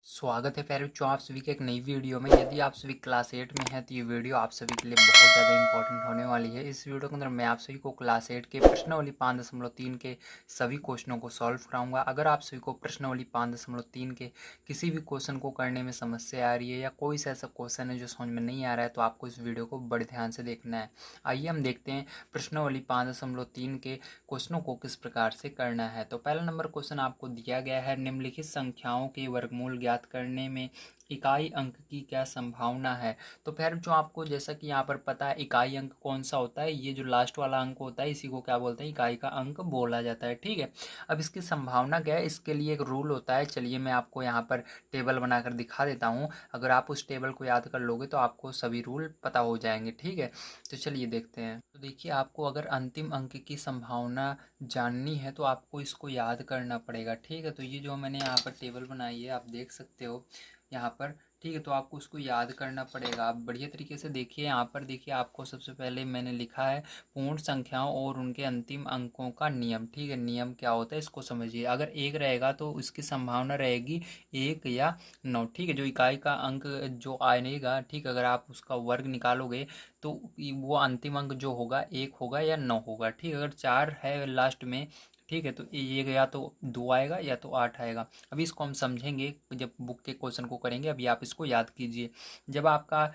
स्वागत है प्यारे बच्चों, आप सभी के एक नई वीडियो में। यदि आप सभी क्लास 8 में हैं तो ये वीडियो आप सभी के लिए बहुत ज़्यादा इंपॉर्टेंट होने वाली है। इस वीडियो के अंदर मैं आप सभी को क्लास 8 के प्रश्नावली 5.3 के सभी क्वेश्चनों को सॉल्व कराऊंगा। अगर आप सभी को प्रश्नावली 5.3 के किसी भी क्वेश्चन को करने में समस्या आ रही है या कोई सा ऐसा क्वेश्चन है जो समझ में नहीं आ रहा है तो आपको इस वीडियो को बड़े ध्यान से देखना है। आइए हम देखते हैं प्रश्नावली 5.3 के क्वेश्चनों को किस प्रकार से करना है। तो पहला नंबर क्वेश्चन आपको दिया गया है, निम्नलिखित संख्याओं के वर्गमूल ज्ञात करने में इकाई अंक की क्या संभावना है। तो फिर जो आपको जैसा कि यहाँ पर पता है इकाई अंक कौन सा होता है, ये जो लास्ट वाला अंक होता है इसी को क्या बोलते हैं, इकाई का अंक बोला जाता है। ठीक है, अब इसकी संभावना क्या है, इसके लिए एक रूल होता है। चलिए मैं आपको यहाँ पर टेबल बनाकर दिखा देता हूँ। अगर आप उस टेबल को याद कर लोगे तो आपको सभी रूल पता हो जाएंगे। ठीक है, तो चलिए देखते हैं। तो देखिए, आपको अगर अंतिम अंक की संभावना जाननी है तो आपको इसको याद करना पड़ेगा। ठीक है, तो ये जो मैंने यहाँ पर टेबल बनाई है आप देख सकते हो यहाँ पर। ठीक है, तो आपको उसको याद करना पड़ेगा। आप बढ़िया तरीके से देखिए, यहाँ पर देखिए आपको सबसे पहले मैंने लिखा है पूर्ण संख्याओं और उनके अंतिम अंकों का नियम। ठीक है, नियम क्या होता है इसको समझिए। अगर एक रहेगा तो इसकी संभावना रहेगी 1 या 9। ठीक है, जो इकाई का अंक जो आएगा, ठीक, अगर आप उसका वर्ग निकालोगे तो वो अंतिम अंक जो होगा 1 होगा या 9 होगा। ठीक, अगर 4 है लास्ट में, ठीक है, तो ये या तो 2 आएगा या तो 8 आएगा। अभी इसको हम समझेंगे जब बुक के क्वेश्चन को करेंगे। अभी आप इसको याद कीजिए। जब आपका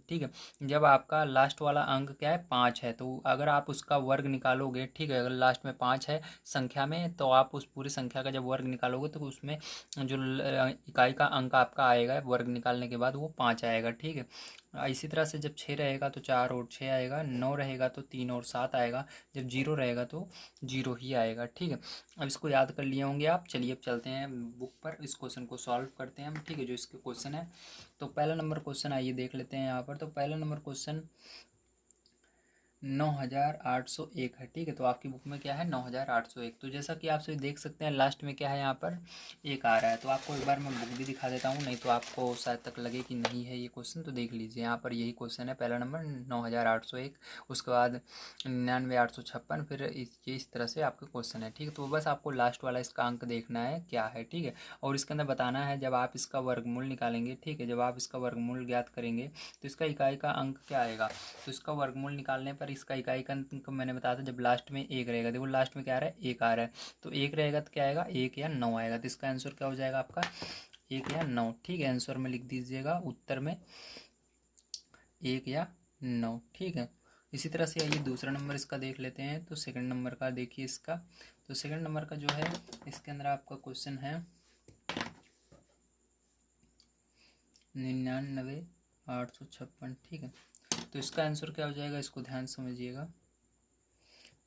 ठीक है, जब आपका लास्ट वाला अंक क्या है, 5 है, तो अगर आप उसका वर्ग निकालोगे, ठीक है, अगर लास्ट में 5 है संख्या में, तो आप उस पूरी संख्या का जब वर्ग निकालोगे तो उसमें जो इकाई का अंक आपका आएगा वर्ग निकालने के बाद वो 5 आएगा। ठीक है, इसी तरह से जब 6 रहेगा तो 4 और 6 आएगा, 9 रहेगा तो 3 और 7 आएगा, जब 0 रहेगा तो 0 ही आएगा। ठीक है, अब इसको याद कर लिए होंगे आप। चलिए अब चलते हैं बुक पर, इस क्वेश्चन को सॉल्व करते हैं हम। ठीक है, जो इसके क्वेश्चन है, तो पहला नंबर क्वेश्चन आइए देख लेते हैं यहाँ पर। तो पहला नंबर क्वेश्चन 9801 है। ठीक है, तो आपकी बुक में क्या है, 9801। तो जैसा कि आप सभी देख सकते हैं लास्ट में क्या है, यहाँ पर 1 आ रहा है। तो आपको एक बार मैं बुक भी दिखा देता हूँ, नहीं तो आपको शायद तक लगे कि नहीं है ये क्वेश्चन। तो देख लीजिए, यहाँ पर यही क्वेश्चन है, पहला नंबर 9801, उसके बाद 99,856, फिर ये इस तरह से आपके क्वेश्चन है। ठीक है, तो बस आपको लास्ट वाला इसका अंक देखना है क्या है। ठीक है, और इसके अंदर बताना है जब आप इसका वर्गमूल निकालेंगे, ठीक है, जब आप इसका वर्गमूल ज्ञात करेंगे तो इसका इकाई का अंक क्या आएगा। तो इसका वर्गमूल निकालने पर इसका इकाई का अंक मैंने बताया था, जब लास्ट में 1 रहेगा, देखो लास्ट में क्या आ रहा है, 1 आ रहा है, तो 1 रहेगा तो क्या आएगा, 1 या 9 आएगा। तो इसका आंसर क्या हो जाएगा आपका, 1 या 9। ठीक है, आंसर में लिख दीजिएगा उत्तर में 1 या 9। ठीक है, इसी तरह से आइए दूसरा नंबर इसका देख लेते हैं। तो सेकंड नंबर का देखिए इसका, तो सेकंड नंबर का जो है इसके अंदर आपका क्वेश्चन है 99,856। ठीक है, तो इसका आंसर क्या हो जाएगा, इसको ध्यान समझिएगा।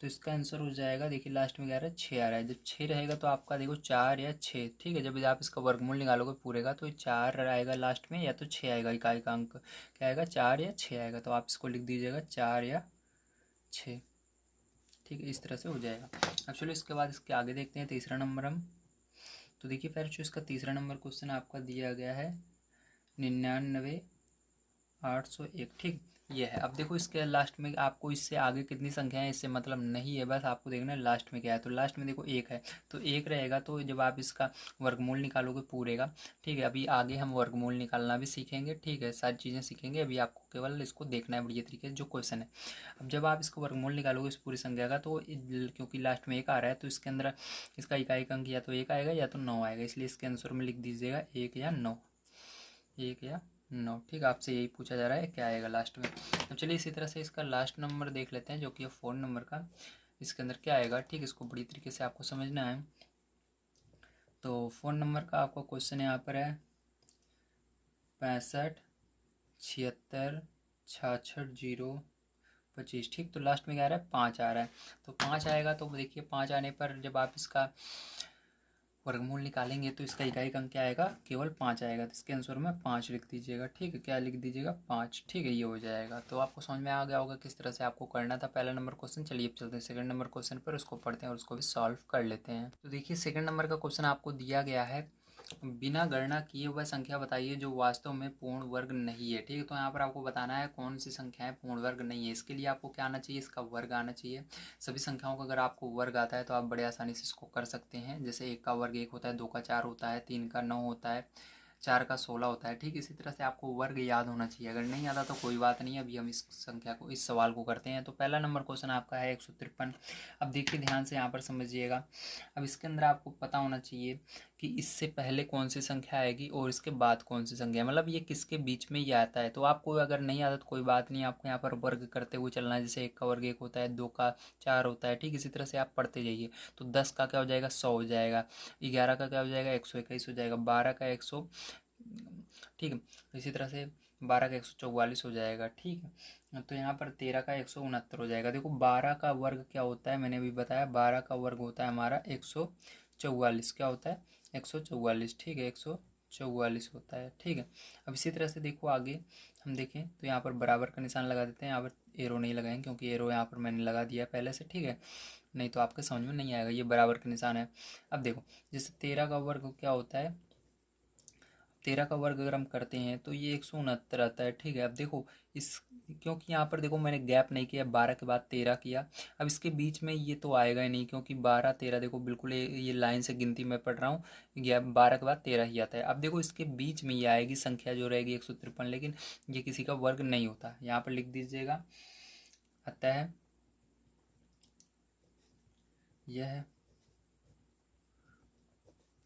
तो इसका आंसर हो जाएगा, देखिए लास्ट में क्या आ रहा है, 6 आ रहा है। जब 6 रहेगा तो आपका देखो 4 या 6। ठीक है, जब आप इसका वर्गमूल निकालोगे पूरे का तो 4 आएगा लास्ट में या तो 6 आएगा। इकाई का अंक क्या आएगा, 4 या 6 आएगा। तो आप इसको लिख दीजिएगा 4 या 6। ठीक है, इस तरह से हो जाएगा। अब चलो इसके बाद इसके आगे देखते हैं तीसरा नंबर हम। तो देखिए फिर जो इसका तीसरा नंबर क्वेश्चन आपका दिया गया है 99,801। ठीक, ये है। अब देखो इसके लास्ट में आपको इससे आगे कितनी संख्या है इससे मतलब नहीं है, बस आपको देखना है लास्ट में क्या है। तो लास्ट में देखो 1 है, तो 1 रहेगा तो जब आप इसका वर्गमूल निकालोगे पूरे का, ठीक है, अभी आगे हम वर्गमूल निकालना भी सीखेंगे। ठीक है, सारी चीज़ें सीखेंगे, अभी आपको केवल इसको देखना है बढ़िया तरीके से जो क्वेश्चन है। अब जब आप इसको वर्गमूल निकालोगे इस पूरी संख्या का, तो क्योंकि लास्ट में 1 आ रहा है तो इसके अंदर इसका इकाई का अंक या तो 1 आएगा या तो 9 आएगा, इसलिए इसके आंसर में लिख दीजिएगा 1 या 9, 1 या 9। ठीक, आपसे यही पूछा जा रहा है क्या आएगा लास्ट में। तो चलिए इसी तरह से इसका लास्ट नंबर देख लेते हैं जो कि 4 नंबर का, इसके अंदर क्या आएगा। ठीक, इसको बड़ी तरीके से आपको समझना है। तो 4 नंबर का आपका क्वेश्चन यहाँ पर है 65 76 66 0 25। ठीक, तो लास्ट में क्या आ रहा है, 5 आ रहा है। तो 5 आएगा तो देखिए 5 आने पर जब आप इसका वर्गमूल निकालेंगे तो इसका इकाई का अंक क्या आएगा, केवल 5 आएगा। तो इसके आंसर में 5 लिख दीजिएगा। ठीक है, क्या लिख दीजिएगा, 5। ठीक है, ये हो जाएगा। तो आपको समझ में आ गया होगा किस तरह से आपको करना था पहला नंबर क्वेश्चन। चलिए अब चलते हैं सेकंड नंबर क्वेश्चन पर, उसको पढ़ते हैं और उसको भी सॉल्व कर लेते हैं। तो देखिए सेकंड नंबर का क्वेश्चन आपको दिया गया है बिना गणना किए वह संख्या बताइए जो वास्तव में पूर्ण वर्ग नहीं है। ठीक है, तो यहाँ पर आपको बताना है कौन सी संख्याएं पूर्ण वर्ग नहीं है। इसके लिए आपको क्या आना चाहिए, इसका वर्ग आना चाहिए। सभी संख्याओं का अगर आपको वर्ग आता है तो आप बड़े आसानी से इसको कर सकते हैं। जैसे 1 का वर्ग 1 होता है, 2 का 4 होता है, 3 का 9 होता है, 4 का 16 होता है। ठीक, इसी तरह से आपको वर्ग याद होना चाहिए। अगर नहीं आता तो कोई बात नहीं, अभी हम इस सवाल को करते हैं। तो पहला नंबर क्वेश्चन आपका है 153। अब देखिए ध्यान से यहाँ पर समझिएगा। अब इसके अंदर आपको पता होना चाहिए कि इससे पहले कौन सी संख्या आएगी और इसके बाद कौन सी संख्या, मतलब ये किसके बीच में ये आता है। तो आपको अगर नहीं आता तो कोई बात नहीं, आपको यहाँ पर वर्ग करते हुए चलना है। जैसे 1 का वर्ग 1 होता है, 2 का 4 होता है। ठीक, इसी तरह से आप पढ़ते जाइए। तो 10 का क्या हो जाएगा, 100 हो जाएगा। 11 का क्या हो जाएगा, 121 हो जाएगा। 12 का 100, ठीक है, इसी तरह से 12 का 144 हो जाएगा। ठीक है, तो यहाँ पर 13 का 169 हो जाएगा। देखो 12 का वर्ग क्या होता है, मैंने अभी बताया 12 का वर्ग होता है हमारा 144। क्या होता है, 144। ठीक है, 144 होता है। ठीक है, अब इसी तरह से देखो आगे हम देखें तो यहाँ पर बराबर का निशान लगा देते हैं। यहाँ पर एरो नहीं लगाएंगे क्योंकि एरो यहाँ पर मैंने लगा दिया पहले से। ठीक है, नहीं तो आपके समझ में नहीं आएगा, ये बराबर का निशान है। अब देखो जैसे 13 का वर्ग क्या होता है, 13 का वर्ग अगर हम करते हैं तो ये 169 आता है। ठीक है, अब देखो इस, क्योंकि यहाँ पर देखो मैंने गैप नहीं किया, 12 के बाद 13 किया। अब इसके बीच में ये तो आएगा ही नहीं, क्योंकि 12 13 देखो बिल्कुल ये लाइन से गिनती मैं पढ़ रहा हूँ। गैप 12 के बाद 13 ही आता है। अब देखो इसके बीच में ये आएगी संख्या जो रहेगी 153, लेकिन ये किसी का वर्ग नहीं होता। यहाँ पर लिख दीजिएगा, अतः यह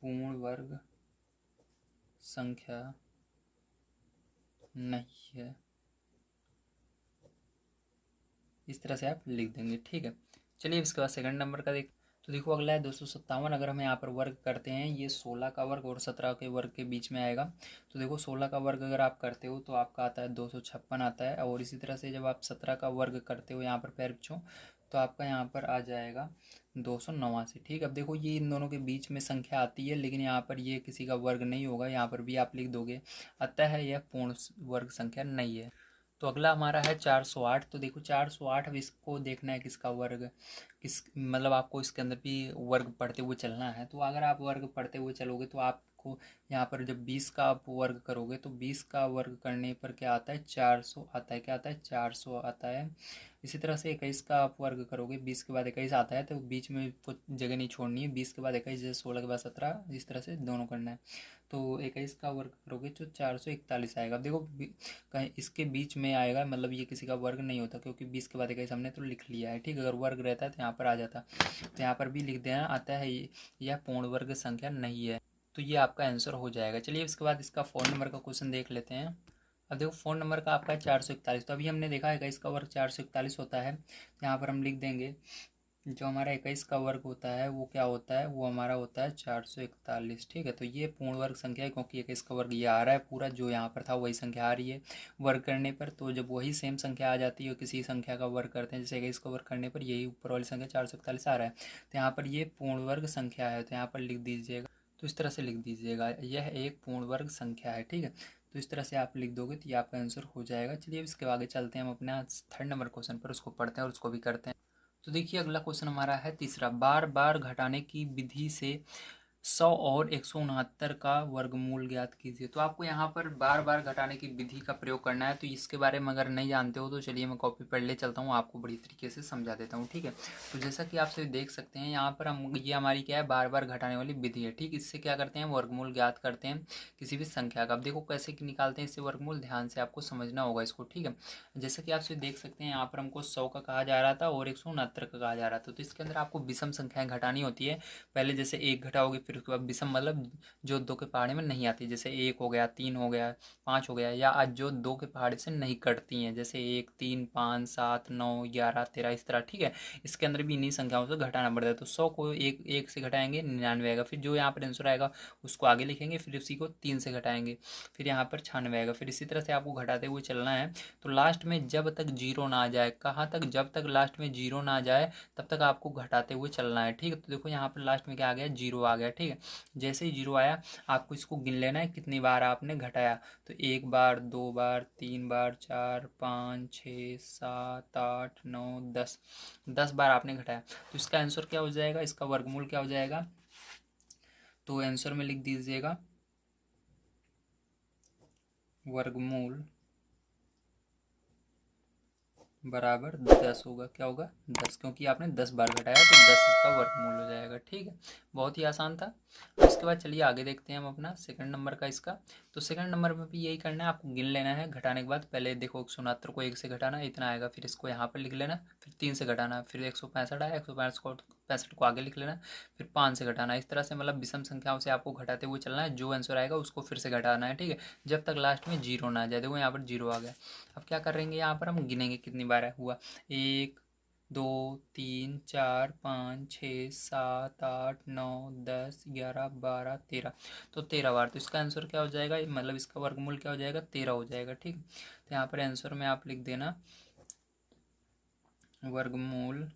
पूर्ण वर्ग संख्या नहीं है। इस तरह से आप लिख देंगे। ठीक है, चलिए इसके बाद सेकंड नंबर का तो देखो अगला है 257। अगर हम यहाँ पर वर्ग करते हैं, ये 16 का वर्ग और 17 के वर्ग के बीच में आएगा। तो देखो 16 का वर्ग अगर आप करते हो तो आपका आता है 256 आता है। और इसी तरह से जब आप 17 का वर्ग करते हो यहाँ पर पैर पिछो, तो आपका यहाँ पर आ जाएगा 289। ठीक, अब देखो ये इन दोनों के बीच में संख्या आती है, लेकिन यहाँ पर ये किसी का वर्ग नहीं होगा। यहाँ पर भी आप लिख दोगे, अतः यह पूर्ण वर्ग संख्या नहीं है। तो अगला हमारा है 408। तो देखो 408, अब इसको देखना है किसका वर्ग, किस मतलब आपको इसके अंदर भी वर्ग पढ़ते हुए चलना है। तो अगर आप वर्ग पढ़ते हुए चलोगे तो आपको यहाँ पर जब 20 का आप वर्ग करोगे तो 20 का वर्ग करने पर क्या आता है, 400 आता है। क्या आता है, 400 आता है। इसी तरह से 21 का आप वर्ग करोगे, 20 के बाद 21 आता है, तो बीच में कुछ जगह नहीं छोड़नी है। 20 के बाद 21, जैसे 16 के बाद 17, इस तरह से दोनों करना है। तो 21 का वर्ग करोगे तो 441 आएगा। अब देखो कहीं इसके बीच में आएगा, मतलब ये किसी का वर्ग नहीं होता, क्योंकि 20 के बाद 21 हमने तो लिख लिया है। ठीक, अगर वर्ग रहता है तो यहाँ पर आ जाता, तो यहाँ पर भी लिख देना, आता है यह पूर्ण वर्ग संख्या नहीं है। तो ये आपका आंसर हो जाएगा। चलिए इसके बाद इसका 4 नंबर का क्वेश्चन देख लेते हैं। अब देखो 4 नंबर का आपका है 441। तो अभी हमने देखा है इसका वर्ग 441 होता है। यहाँ पर हम लिख देंगे जो हमारा 21 का वर्ग होता है वो क्या होता है, वो हमारा होता है 441। ठीक है, तो ये पूर्ण वर्ग संख्या है, क्योंकि 21 का वर्ग ये आ रहा है पूरा, जो यहाँ पर था वही संख्या आ रही है वर्ग करने पर। तो जब वही सेम संख्या आ जाती है, किसी संख्या का वर्ग करते हैं, जैसे 21 का वर्ग करने पर यही ऊपर वाली संख्या 441 आ रहा है, तो यहाँ पर ये पूर्ण वर्ग संख्या है। तो यहाँ पर लिख दीजिएगा, तो इस तरह से लिख दीजिएगा, यह एक पूर्ण वर्ग संख्या है। ठीक है, तो इस तरह से आप लिख दोगे तो ये आपका आंसर हो जाएगा। चलिए अब इसके आगे चलते हैं हम अपने 3rd नंबर क्वेश्चन पर, उसको पढ़ते हैं और उसको भी करते हैं। तो देखिए अगला क्वेश्चन हमारा है तीसरा, बार बार घटाने की विधि से 100 और 169 का वर्गमूल ज्ञात कीजिए। तो आपको यहाँ पर बार बार घटाने की विधि का प्रयोग करना है। तो इसके बारे में अगर नहीं जानते हो तो चलिए मैं कॉपी पर ले चलता हूँ, आपको बड़ी तरीके से समझा देता हूँ। ठीक है, तो जैसा कि आप सभी देख सकते हैं यहाँ पर हम, ये हमारी क्या है, बार बार घटाने वाली विधि है। ठीक, इससे क्या करते हैं, वर्गमूल ज्ञात करते हैं किसी भी संख्या का। अब देखो कैसे निकालते हैं इससे वर्गमूल, ध्यान से आपको समझना होगा इसको। ठीक है, जैसा कि आप सभी देख सकते हैं यहाँ पर हमको 100 का कहा जा रहा था और 169 का कहा जा रहा था। तो इसके अंदर आपको विषम संख्याएं घटानी होती है। पहले जैसे 1 घटाओगे, फिर उसके बाद विषम मतलब जो 2 के पहाड़े में नहीं आती, जैसे 1 हो गया, 3 हो गया, 5 हो गया, या आज जो 2 के पहाड़े से नहीं कटती हैं, जैसे 1 3 5 7 9 11 13, इस तरह। ठीक है, इसके अंदर भी इन्हीं संख्याओं से घटाना पड़ता है। तो 100 को एक से घटाएंगे 99 आएगा, फिर जो यहाँ पर आंसर आएगा उसको आगे लिखेंगे, फिर उसी को 3 से घटाएंगे, फिर यहाँ पर 96 आएगा। फिर इसी तरह से आपको घटाते हुए चलना है। तो लास्ट में जब तक जीरो ना आ जाए, कहाँ तक, जब तक लास्ट में जीरो ना आ जाए तब तक आपको घटाते हुए चलना है। ठीक है, तो देखो यहाँ पर लास्ट में क्या आ गया, जीरो आ गया। ठीक है, जैसे ही जीरो आया आपको इसको गिन लेना है कितनी बार आपने घटाया। तो 1 बार, 2 बार, 3 बार, 4 5 6 7 8 9 10, 10 बार आपने घटाया। तो इसका आंसर क्या हो जाएगा, इसका वर्गमूल क्या हो जाएगा, तो आंसर में लिख दीजिएगा वर्गमूल बराबर 10 होगा। क्या होगा? 10, क्योंकि आपने 10 बार घटाया तो 10 इसका वर्गमूल हो जाएगा। ठीक है, बहुत ही आसान था। उसके बाद चलिए आगे देखते हैं हम अपना सेकंड नंबर का इसका। तो सेकंड नंबर में भी यही करना है, आपको गिन लेना है घटाने के बाद। पहले देखो 169 को 1 से घटाना इतना आएगा, फिर इसको यहाँ पर लिख लेना, फिर 3 से घटाना, फिर 165 आया, 165 को आगे लिख लेना, फिर 5 से घटाना। इस तरह से मतलब विषम संख्याओं से आपको घटाते हुए चलना है। जो आंसर आएगा उसको फिर से घटाना है। ठीक है, जब तक लास्ट में जीरो ना आ जाए। देखो यहाँ पर जीरो आ गया। अब क्या करेंगे, यहाँ पर हम गिनेंगे कितनी बार हुआ। 1 2 3 4 5 6 7 8 9 10 11 12 13, तो 13 बार। तो इसका आंसर क्या हो जाएगा, मतलब इसका वर्गमूल क्या हो जाएगा, 13 हो जाएगा। ठीक, तो यहाँ पर आंसर में आप लिख देना वर्गमूल,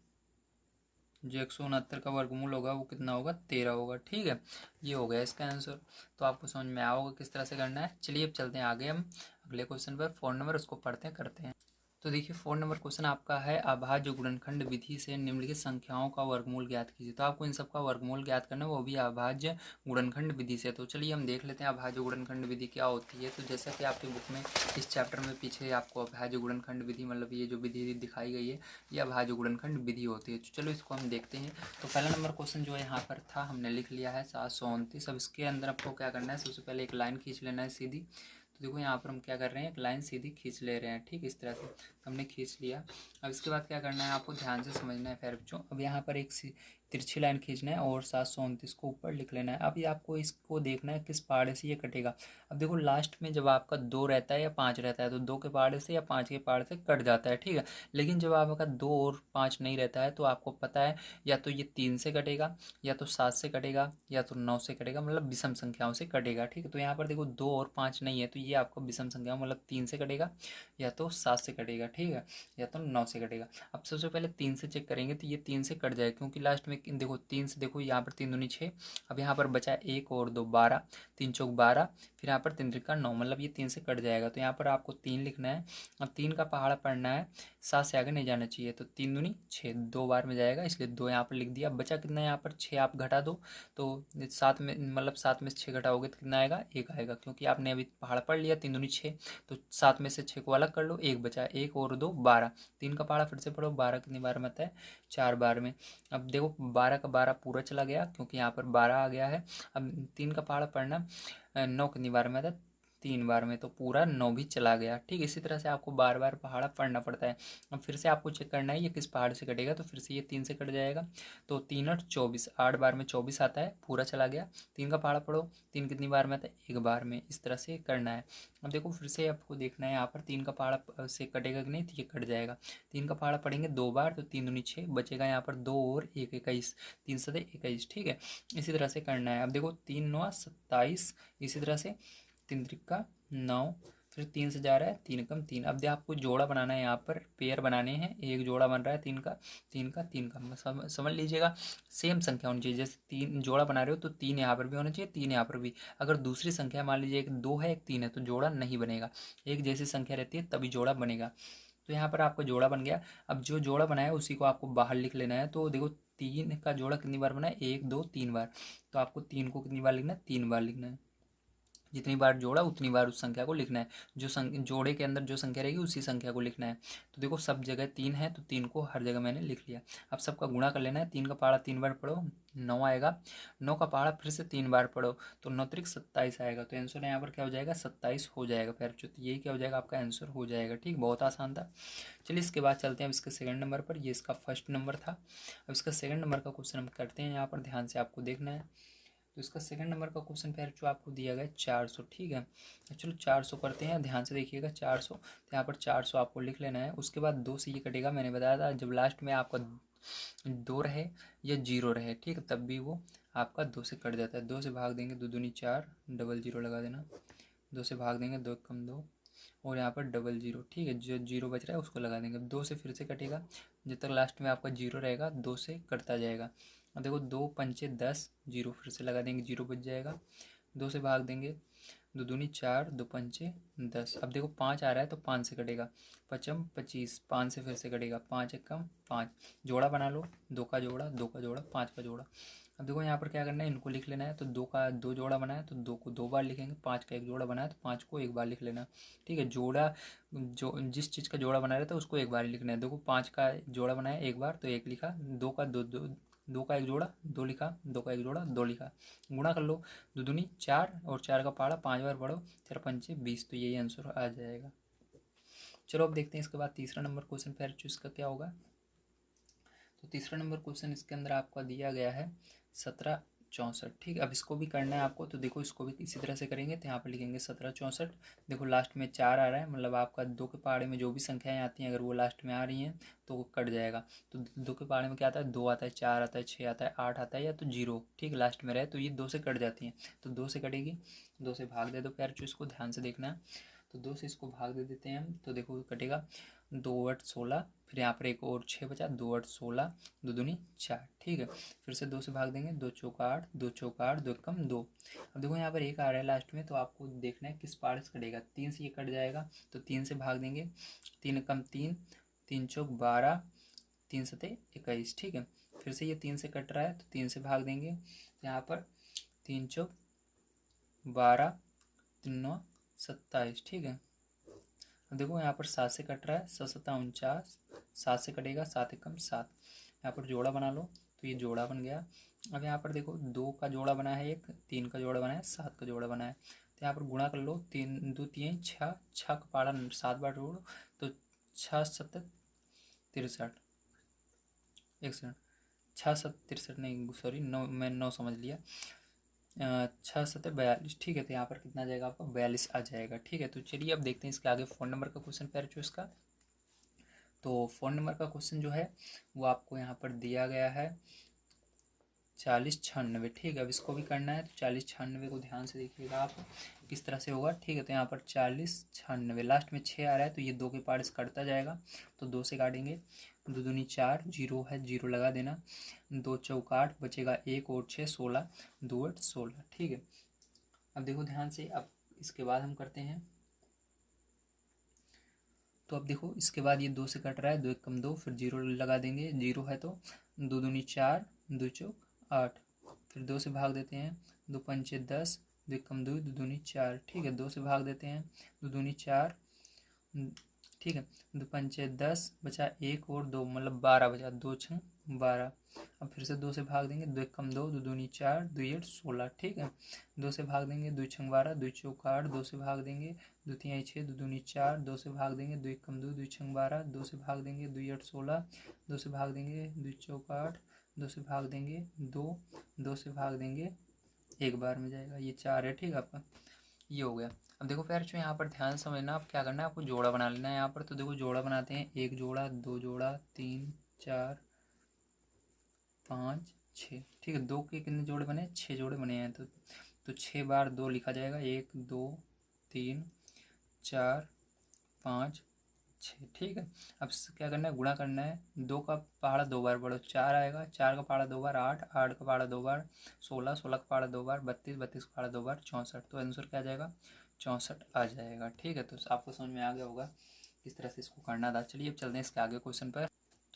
जो 169 का वर्गमूल होगा वो कितना होगा, 13 होगा। ठीक है, ये हो गया इसका आंसर। तो आपको समझ में आया होगा किस तरह से करना है। चलिए अब चलते हैं आगे हम अगले क्वेश्चन पर। 4 नंबर उसको पढ़ते हैं, करते हैं। तो देखिए 4 नंबर क्वेश्चन आपका है, अभाज्य गुणनखंड विधि से निम्नलिखित संख्याओं का वर्गमूल ज्ञात कीजिए। तो आपको इन सब का वर्गमूल ज्ञात करना है, वो भी अभाज्य गुणनखंड विधि से। तो चलिए हम देख लेते हैं अभाज्य गुणनखंड विधि क्या होती है। तो जैसा कि आपकी बुक में इस चैप्टर में पीछे आपको अभाज्य गुणनखंड विधि, मतलब ये जो विधि दिखाई गई है ये अभाज्य गुणनखंड विधि होती है। तो चलो इसको हम देखते हैं। तो पहला नंबर क्वेश्चन जो यहाँ पर था हमने लिख लिया है 729। अब इसके अंदर आपको क्या करना है, सबसे पहले एक लाइन खींच लेना है सीधी। तो देखो यहाँ पर हम क्या कर रहे हैं, एक लाइन सीधी खींच ले रहे हैं। ठीक, इस तरह से हमने खींच लिया। अब इसके बाद क्या करना है, आपको ध्यान से समझना है प्यारे बच्चों। अब यहाँ पर एक तिरछी लाइन खींचना है और 729 को ऊपर लिख लेना है। अब ये आपको इसको देखना है किस पहाड़े से ये कटेगा। अब देखो लास्ट में जब आपका 2 रहता है या 5 रहता है तो 2 के पहाड़े से या 5 के पहाड़े से कट जाता है। ठीक है, लेकिन जब आपका 2 और 5 नहीं रहता है तो आपको पता है या तो ये 3 से कटेगा, या तो 7 से कटेगा, या तो 9 से कटेगा, मतलब विषम संख्याओं से कटेगा। ठीक है, तो यहाँ पर देखो 2 और 5 नहीं है तो ये आपको विषम संख्या मतलब 3 से कटेगा, या तो 7 से कटेगा। ठीक है, या तो 9 से कटेगा। अब सबसे पहले 3 से चेक करेंगे तो ये 3 से कट जाएगा, क्योंकि लास्ट में देखो 3 से, देखो यहाँ पर 3 दूनी 6। अब यहाँ पर बचा 1 और 2 12, 3 चौक 12, फिर यहाँ पर 3 त्रिका 9, मतलब ये 3 से कट जाएगा। तो यहाँ पर आपको 3 लिखना है। अब 3 का पहाड़ पढ़ना है, 7 से आगे नहीं जाना चाहिए। तो 3 दूनी 6, 2 बार में जाएगा इसलिए 2 यहाँ पर लिख दिया। अब बचा कितना है, यहाँ पर 6 आप घटा दो तो 7 में, मतलब 7 में से 6 घटाओगे तो कितना आएगा, 1 आएगा, क्योंकि आपने अभी पहाड़ पढ़ लिया 3 दूनी 6। तो 7 में से 6 को अलग कर लो, 1 बचा, 1 और 2 12। 3 का पहाड़ा फिर से पढ़ो, 12 कितनी बार में आता है, 4 बार में। अब देखो 12 का 12 पूरा चला गया क्योंकि यहाँ पर 12 आ गया है। अब 3 का पहाड़ा पढ़ना, 9 कितनी बार में आता है, 3 बार में, तो पूरा 9 भी चला गया। ठीक, इसी तरह से आपको बार बार पहाड़ा पढ़ना पड़ता है। अब फिर से आपको चेक करना है ये किस पहाड़ से कटेगा, तो फिर से ये 3 से कट जाएगा। तो 3 और 24, 8 बार में 24 आता है, पूरा चला गया। 3 का पहाड़ा पढ़ो, 3 कितनी बार में आता है, 1 बार में। इस तरह से करना है। अब देखो फिर से आपको देखना है यहाँ पर 3 का पहाड़ा से कटेगा कि नहीं, तो ये कट जाएगा। 3 का पहाड़ा पढ़ेंगे 2 बार, तो 3 दूनी 6 बचेगा, यहाँ पर 2 और 1 21, 3 सदे 21। ठीक है, इसी तरह से करना है। अब देखो 3 9 27, इसी तरह से 3 त्रिका 9, फिर 3 से जा रहा है 3 कम 3। अब आपको जोड़ा बनाना है, यहाँ पर पेयर बनाने हैं। एक जोड़ा बन रहा है 3 का 3 का 3 का, समझ लीजिएगा। सेम संख्या होनी चाहिए, जैसे 3 जोड़ा बना रहे हो तो 3 यहाँ पर भी होना चाहिए, 3 यहाँ पर भी। अगर दूसरी संख्या मान लीजिए एक 2 है एक 3 है तो जोड़ा नहीं बनेगा। एक जैसी संख्या रहती है तभी जोड़ा बनेगा। तो यहाँ पर आपका जोड़ा बन गया। अब जो जोड़ा बनाया उसी को आपको बाहर लिख लेना है। तो देखो 3 का जोड़ा कितनी बार बना है, 1 2 3 बार। तो आपको 3 को कितनी बार लिखना है, 3 बार लिखना है। जितनी बार जोड़ा उतनी बार उस संख्या को लिखना है। जो जोड़े के अंदर जो संख्या रहेगी उसी संख्या को लिखना है। तो देखो सब जगह 3 है तो 3 को हर जगह मैंने लिख लिया। अब सबका गुणा कर लेना है। 3 का पहाड़ा 3 बार पढ़ो, 9 आएगा। 9 का पहाड़ा फिर से 3 बार पढ़ो तो 9 त्रिक 27 आएगा। तो आंसर यहाँ पर क्या हो जाएगा, 27 हो जाएगा। फिर तो यही क्या हो जाएगा, आपका आंसर हो जाएगा। ठीक, बहुत आसान था। चलिए इसके बाद चलते हैं अब इसके सेकंड नंबर पर। ये इसका फर्स्ट नंबर था। अब इसका सेकंड नंबर का क्वेश्चन हम करते हैं। यहाँ पर ध्यान से आपको देखना है। तो इसका सेकंड नंबर का क्वेश्चन फिर जो आपको दिया गया है 400। ठीक है, चलो 400 करते हैं। ध्यान से देखिएगा 400, तो यहाँ पर 400 आपको लिख लेना है। उसके बाद 2 से ये कटेगा, मैंने बताया था जब लास्ट में आपका 2 रहे या 0 रहे, ठीक है, तब भी वो आपका 2 से कट जाता है। 2 से भाग देंगे 2 दूनी 4, डबल 0 लगा देना। 2 से भाग देंगे 2 कम 2, और यहाँ पर डबल 0। ठीक है, जो 0 बच रहा है उसको लगा देंगे। 2 से फिर से कटेगा, जब तक लास्ट में आपका 0 रहेगा 2 से कटता जाएगा। अब देखो 2 पंचे 10, 0 फिर से लगा देंगे, 0 बच जाएगा। 2 से भाग देंगे, 2 दूनी 4, 2 पंचे 10। अब देखो 5 आ रहा है तो 5 से कटेगा, पचम 25, 5 से फिर से कटेगा, 5 एकम 5। जोड़ा बना लो, 2 का जोड़ा 2 का जोड़ा 5 का जोड़ा। अब देखो यहाँ पर क्या करना है, इनको लिख लेना है। तो 2 का 2 जोड़ा बना है तो 2 को 2 बार लिखेंगे, 5 का 1 जोड़ा बना है तो 5 को 1 बार लिख लेना। ठीक है, जोड़ा जो जिस चीज़ का जोड़ा बना रहे थे उसको 1 बार ही लिखना है। देखो 5 का जोड़ा बनाया 1 बार तो 1 लिखा, 2 का 2 का 1 जोड़ा 2 लिखा, 2 का 1 जोड़ा 2 लिखा। गुणा कर लो, 2 दूनी 4 और 4 का पहाड़ा 5 बार पढ़ो, 4 पंचे 20, तो यही आंसर आ जाएगा। चलो अब देखते हैं इसके बाद तीसरा नंबर क्वेश्चन पैर चूज का क्या होगा। तो तीसरा नंबर क्वेश्चन इसके अंदर आपका दिया गया है 1764। ठीक, अब इसको भी करना है आपको। तो देखो इसको भी इसी तरह से करेंगे। तो यहाँ पर लिखेंगे 1764। देखो लास्ट में 4 आ रहा है, मतलब आपका 2 के पहाड़े में जो भी संख्याएं आती हैं अगर वो लास्ट में आ रही हैं तो वो कट जाएगा। तो 2 के पहाड़े में क्या आता है, 2 आता है, 4 आता है, 6 आता है, 8 आता है, या तो 0 ठीक लास्ट में रहे तो ये 2 से कट जाती हैं। तो 2 से कटेगी, 2 से भाग दे दो प्यार चूज को, ध्यान से देखना है। तो 2 से इसको भाग दे देते हैं हम। तो देखो कटेगा 2 8 16, फिर यहाँ पर एक और 6 बचा, 2 8 16, 2 दूनी 4। ठीक है, फिर से 2 से भाग देंगे, 2 चौका 8, 2 चौका 8, 2 एकम 2। अब देखो यहाँ पर 1 आ रहा है लास्ट में, तो आपको देखना है किस पार्ट से कटेगा। 3 से ये कट जाएगा तो 3 से भाग देंगे, 3 एकम 3, 3 चौक 12, 3 सते 21। ठीक है, फिर से ये 3 से कट रहा है तो 3 से भाग देंगे। तो यहाँ पर 3 चौक 12, 3 9 27। ठीक है, अब देखो यहाँ पर 7 से कट रहा है, 7 7 49, 7 से कटेगा, 7 एकम 7। यहाँ पर जोड़ा बना लो, तो ये जोड़ा बन गया। अब यहाँ पर देखो 2 का जोड़ा बना है, एक 3 का जोड़ा बना है, 7 का जोड़ा बना है। तो यहाँ पर गुणा कर लो, 3 2 3 6, 6 का पहाड़ा 7 बार जोड़ो तो 6 7 63, 61, 6 7 63 नहीं सॉरी 9, मैं 9 समझ लिया, 6 7 42। ठीक है, तो यहाँ पर कितना आ जाएगा आपका 42 आ जाएगा। ठीक है, तो चलिए अब देखते हैं इसके आगे फ़ोन नंबर का क्वेश्चन पैर चूज का। तो फ़ोन नंबर का क्वेश्चन जो है वो आपको यहाँ पर दिया गया है 4096। ठीक है, अब इसको भी करना है। तो 4096 को ध्यान से देखिएगा आप किस तरह से होगा। ठीक है, तो यहाँ पर 4096 लास्ट में 6 आ रहा है तो ये 2 के पार्ट से कटता जाएगा। तो 2 से काटेंगे, 2 दूनी 4, 0 है 0 लगा देना, 2 चौका 8, बचेगा 1 और 6 16, 2 8 16। ठीक है, अब देखो ध्यान से, अब इसके बाद हम करते हैं। तो अब देखो इसके बाद ये 2 से कट रहा है, 2 एकम 2, फिर 0 लगा देंगे, 0 है तो 2 दूनी 4, 2 चौक 8, फिर 2 से भाग देते हैं, 2 पंचे 10, 2 एकम 2, 2 दूनी 4। ठीक है, 2 से भाग देते हैं, 2 दूनी 4। ठीक है, 2 पंचे 10, बचा 1 और 2, मतलब 12 बचा, 2 छंग 12। अब फिर से 2 से भाग देंगे, 2 एकम 2, 2 दूनी 4, 2 8 16। ठीक है, 2 से भाग देंगे, 2 छंग 12, 2 चौक 8, 2 से भाग देंगे, 2 3 6, 2 दूनी 4, 2 से भाग देंगे, 2 एकम 2, 2 छंग 12, 2 से भाग देंगे, 2 8 16, 2 से भाग देंगे, 2 चौक 8, 2 से भाग देंगे 2, 2 से भाग देंगे 1 बार में जाएगा, ये 4 है। ठीक है, आपका ये हो गया। अब देखो प्यार जो यहाँ पर ध्यान समझना, आप क्या करना है, आपको जोड़ा बना लेना है यहाँ पर। तो देखो जोड़ा बनाते हैं, 1 जोड़ा, 2 जोड़ा, 3 4 5 6। ठीक है, 2 के कितने जोड़े बने, 6 जोड़े बने हैं। तो 6 बार 2 लिखा जाएगा, 1 2 3 4 5 6। ठीक है, अब क्या करना है, गुणा करना है। 2 का पहाड़ा 2 बार पढ़ो, 4 आएगा, 4 का पहाड़ा 2 बार 8, 8 का पहाड़ा 2 बार 16, 16 का पहाड़ा 2 बार 32, 32 का पहाड़ा 2 बार 64। तो आंसर क्या आ जाएगा, 64 आ जाएगा। ठीक है, तो आपको समझ में आ गया होगा किस तरह से इसको करना था। चलिए अब चलते हैं इसके आगे क्वेश्चन पर।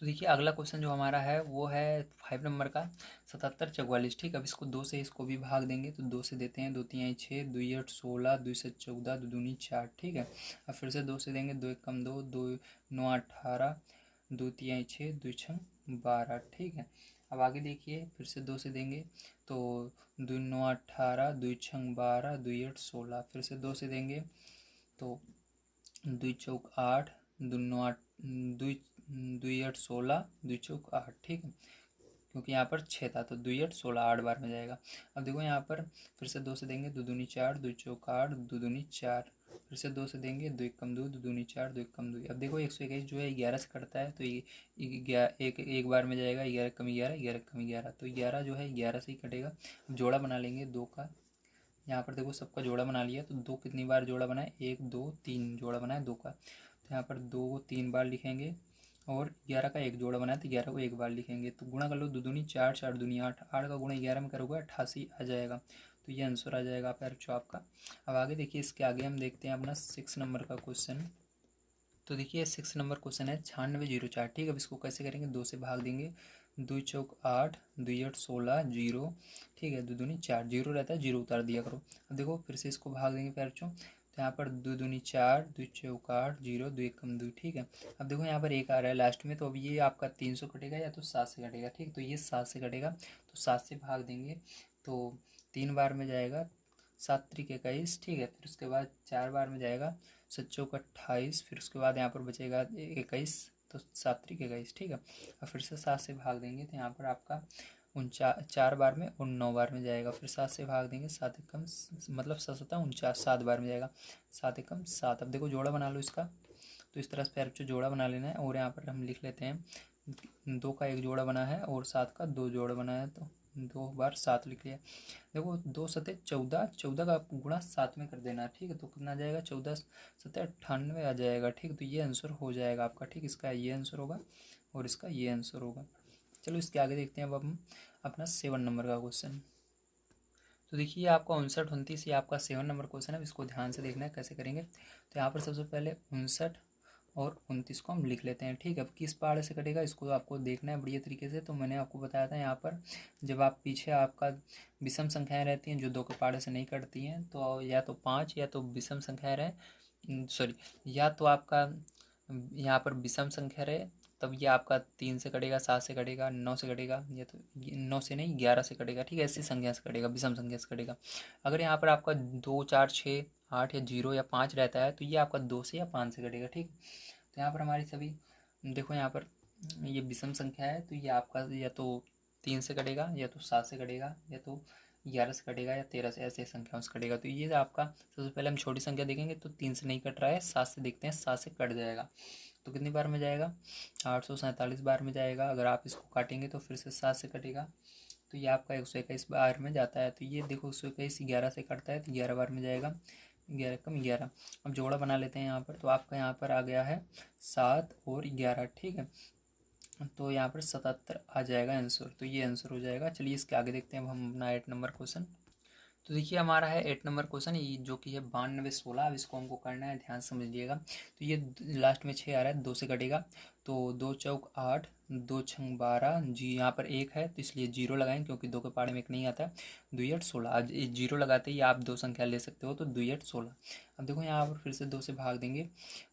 तो देखिए अगला क्वेश्चन जो हमारा है वो है 5 नंबर का 7744। ठीक है, अब इसको 2 से इसको भी भाग देंगे। तो 2 से देते हैं, 2 3 6, 2 8 16, 2 से 14, 2 दूनी 4। ठीक है, अब फिर से 2 से देंगे, 2 एकम 2, 2 9 18, 2 3 6, 2 छः 12। ठीक है, अब आगे देखिए, फिर से 2 से देंगे तो 2 9 18, 2 छः 12, 2 8 16। फिर से 2 से देंगे तो 2 चौक 8, 2 9 8, 2 2 8 16, 2 चौक 8। ठीक है, क्योंकि यहाँ पर 6 था तो 2 8 16, 8 बार में जाएगा। अब देखो यहाँ पर फिर से 2 से देंगे, 2 दूनी 4, 2 चौक 8, 2 दूनी 4। फिर से 2 से देंगे, 2 एकम 2, 2 दूनी 4, 2 एकम 2। अब देखो 121 जो है 11 से कटता है तो ये एक बार में जाएगा, 11 कम 11, 11 कम 11, तो 11 जो है 11 से ही कटेगा। अब जोड़ा बना लेंगे 2 का। यहाँ पर देखो सबका जोड़ा बना लिया, तो 2 कितनी बार जोड़ा बनाए, 1 2 3 जोड़ा बनाए 2 का। तो यहाँ पर 2 को 3 बार लिखेंगे और 11 का 1 जोड़ा बनाए तो 11 को 1 बार लिखेंगे। तो गुणा कर लो, 2 दूनी 4, 4 दूनी 8, 8 का गुणा 11 में करोगे 88 आ जाएगा। तो ये आंसर आ जाएगा आपका। अब आगे देखिए, इसके आगे हम देखते हैं अपना 6 नंबर का क्वेश्चन। तो देखिए 6 नंबर क्वेश्चन है 9604। ठीक है, अब इसको कैसे करेंगे, 2 से भाग देंगे, 2 चौक 8, 2 8 16, जीरो, ठीक है, 2 दूनी 4, जीरो रहता है, जीरो उतार दिया करो। अब देखो फिर से इसको भाग देंगे प्यारे बच्चों, तो यहाँ पर 2 दूनी 4, 2 चौक 8, जीरो, 2 एकम 2, ठीक है। अब देखो यहाँ पर एक आ रहा है लास्ट में, तो अब ये आपका 300 कटेगा या तो 7 से कटेगा, ठीक। तो ये 7 से कटेगा, तो 7 से भाग देंगे तो 3 बार में जाएगा, 7 त्रिक 21, ठीक है। फिर उसके बाद 4 बार में जाएगा, 7 चौक 28, फिर उसके बाद यहाँ पर बचेगा 21, तो 7 त्रिक 21, ठीक है। और फिर से 7 से भाग देंगे तो यहाँ पर आपका 4 बार में और 9 बार में जाएगा। फिर 7 से भाग देंगे, 7 एकम मतलब 7 7 बार में जाएगा, 7 एकम 7। अब देखो जोड़ा बना लो इसका, तो इस तरह से प्यारे बच्चों जोड़ा बना लेना है। और यहाँ पर हम लिख लेते हैं 2 का 1 जोड़ा बना है और 7 का 2 जोड़ा बना है, तो 2 बार 7 लिख लिया। देखो 2 सते 14, 14 का गुणा 7 में कर देना, ठीक है। तो कितना आ जाएगा, 14 सते 98 आ जाएगा, ठीक। तो ये आंसर हो जाएगा आपका, ठीक। इसका ये आंसर होगा और इसका ये आंसर होगा। चलो इसके आगे देखते हैं अब हम अपना 7 नंबर का क्वेश्चन। तो देखिए आपका 59 29 ये आपका 7 नंबर क्वेश्चन है। इसको ध्यान से देखना है कैसे करेंगे। तो यहाँ पर सबसे पहले 59 और 29 को हम लिख लेते हैं, ठीक है। अब किस पहाड़े से कटेगा इसको आपको देखना है बढ़िया तरीके से। तो मैंने आपको बताया था यहाँ पर जब आप पीछे आपका विषम संख्याएं रहती हैं जो 2 के पहाड़े से नहीं कटती हैं, तो या तो 5 या तो विषम संख्या रहे, सॉरी, या तो आपका यहाँ पर विषम संख्या रहे, तब ये आपका 3 से कटेगा, 7 से कटेगा, 9 से कटेगा, या तो 9 से नहीं 11 से कटेगा, ठीक है। ऐसी संख्या से कटेगा, विषम संख्या से कटेगा। अगर यहाँ पर आपका 2 4 6 8 या 0 या 5 रहता है तो ये आपका 2 से या 5 से कटेगा, ठीक। तो यहाँ पर हमारी सभी देखो यहाँ पर ये विषम संख्या है, तो ये आपका या तो 3 से कटेगा, या तो 7 से कटेगा, या तो 11 से कटेगा, या 13 से, ऐसे संख्याओं से कटेगा। तो ये आपका सबसे पहले हम छोटी संख्या देखेंगे, तो 3 से नहीं कट रहा है, 7 से देखते हैं, 7 से कट जाएगा। तो कितनी बार में जाएगा, 847 बार में जाएगा। अगर आप इसको काटेंगे तो फिर से 7 से कटेगा, तो ये आपका 121 बार में जाता है। तो ये देखो 121 11 से कटता है, तो 11 बार में जाएगा, 11 कम 11। अब जोड़ा बना लेते हैं यहाँ पर। तो आपका यहाँ पर आ गया है 7 और 11, ठीक है। तो यहाँ पर 77 आ जाएगा आंसर, तो ये आंसर हो जाएगा। चलिए इसके आगे देखते हैं अब हम अपना 8 नंबर क्वेश्चन। तो देखिए हमारा है 8 नंबर क्वेश्चन, ये जो कि है 92 16। अब इसको हमको करना है, ध्यान समझिएगा। तो ये लास्ट में 6 आ रहा है, 2 से कटेगा, तो 2 चौक 8, 2 छंग 12, जी यहाँ पर 1 है तो इसलिए 0 लगाएं, क्योंकि 2 के पहाड़े में 1 नहीं आता है। 2 8 16, आज 0 लगाते ही आप 2 संख्या ले सकते हो, तो 2 8 16। अब देखो यहाँ पर फिर से 2 से भाग देंगे,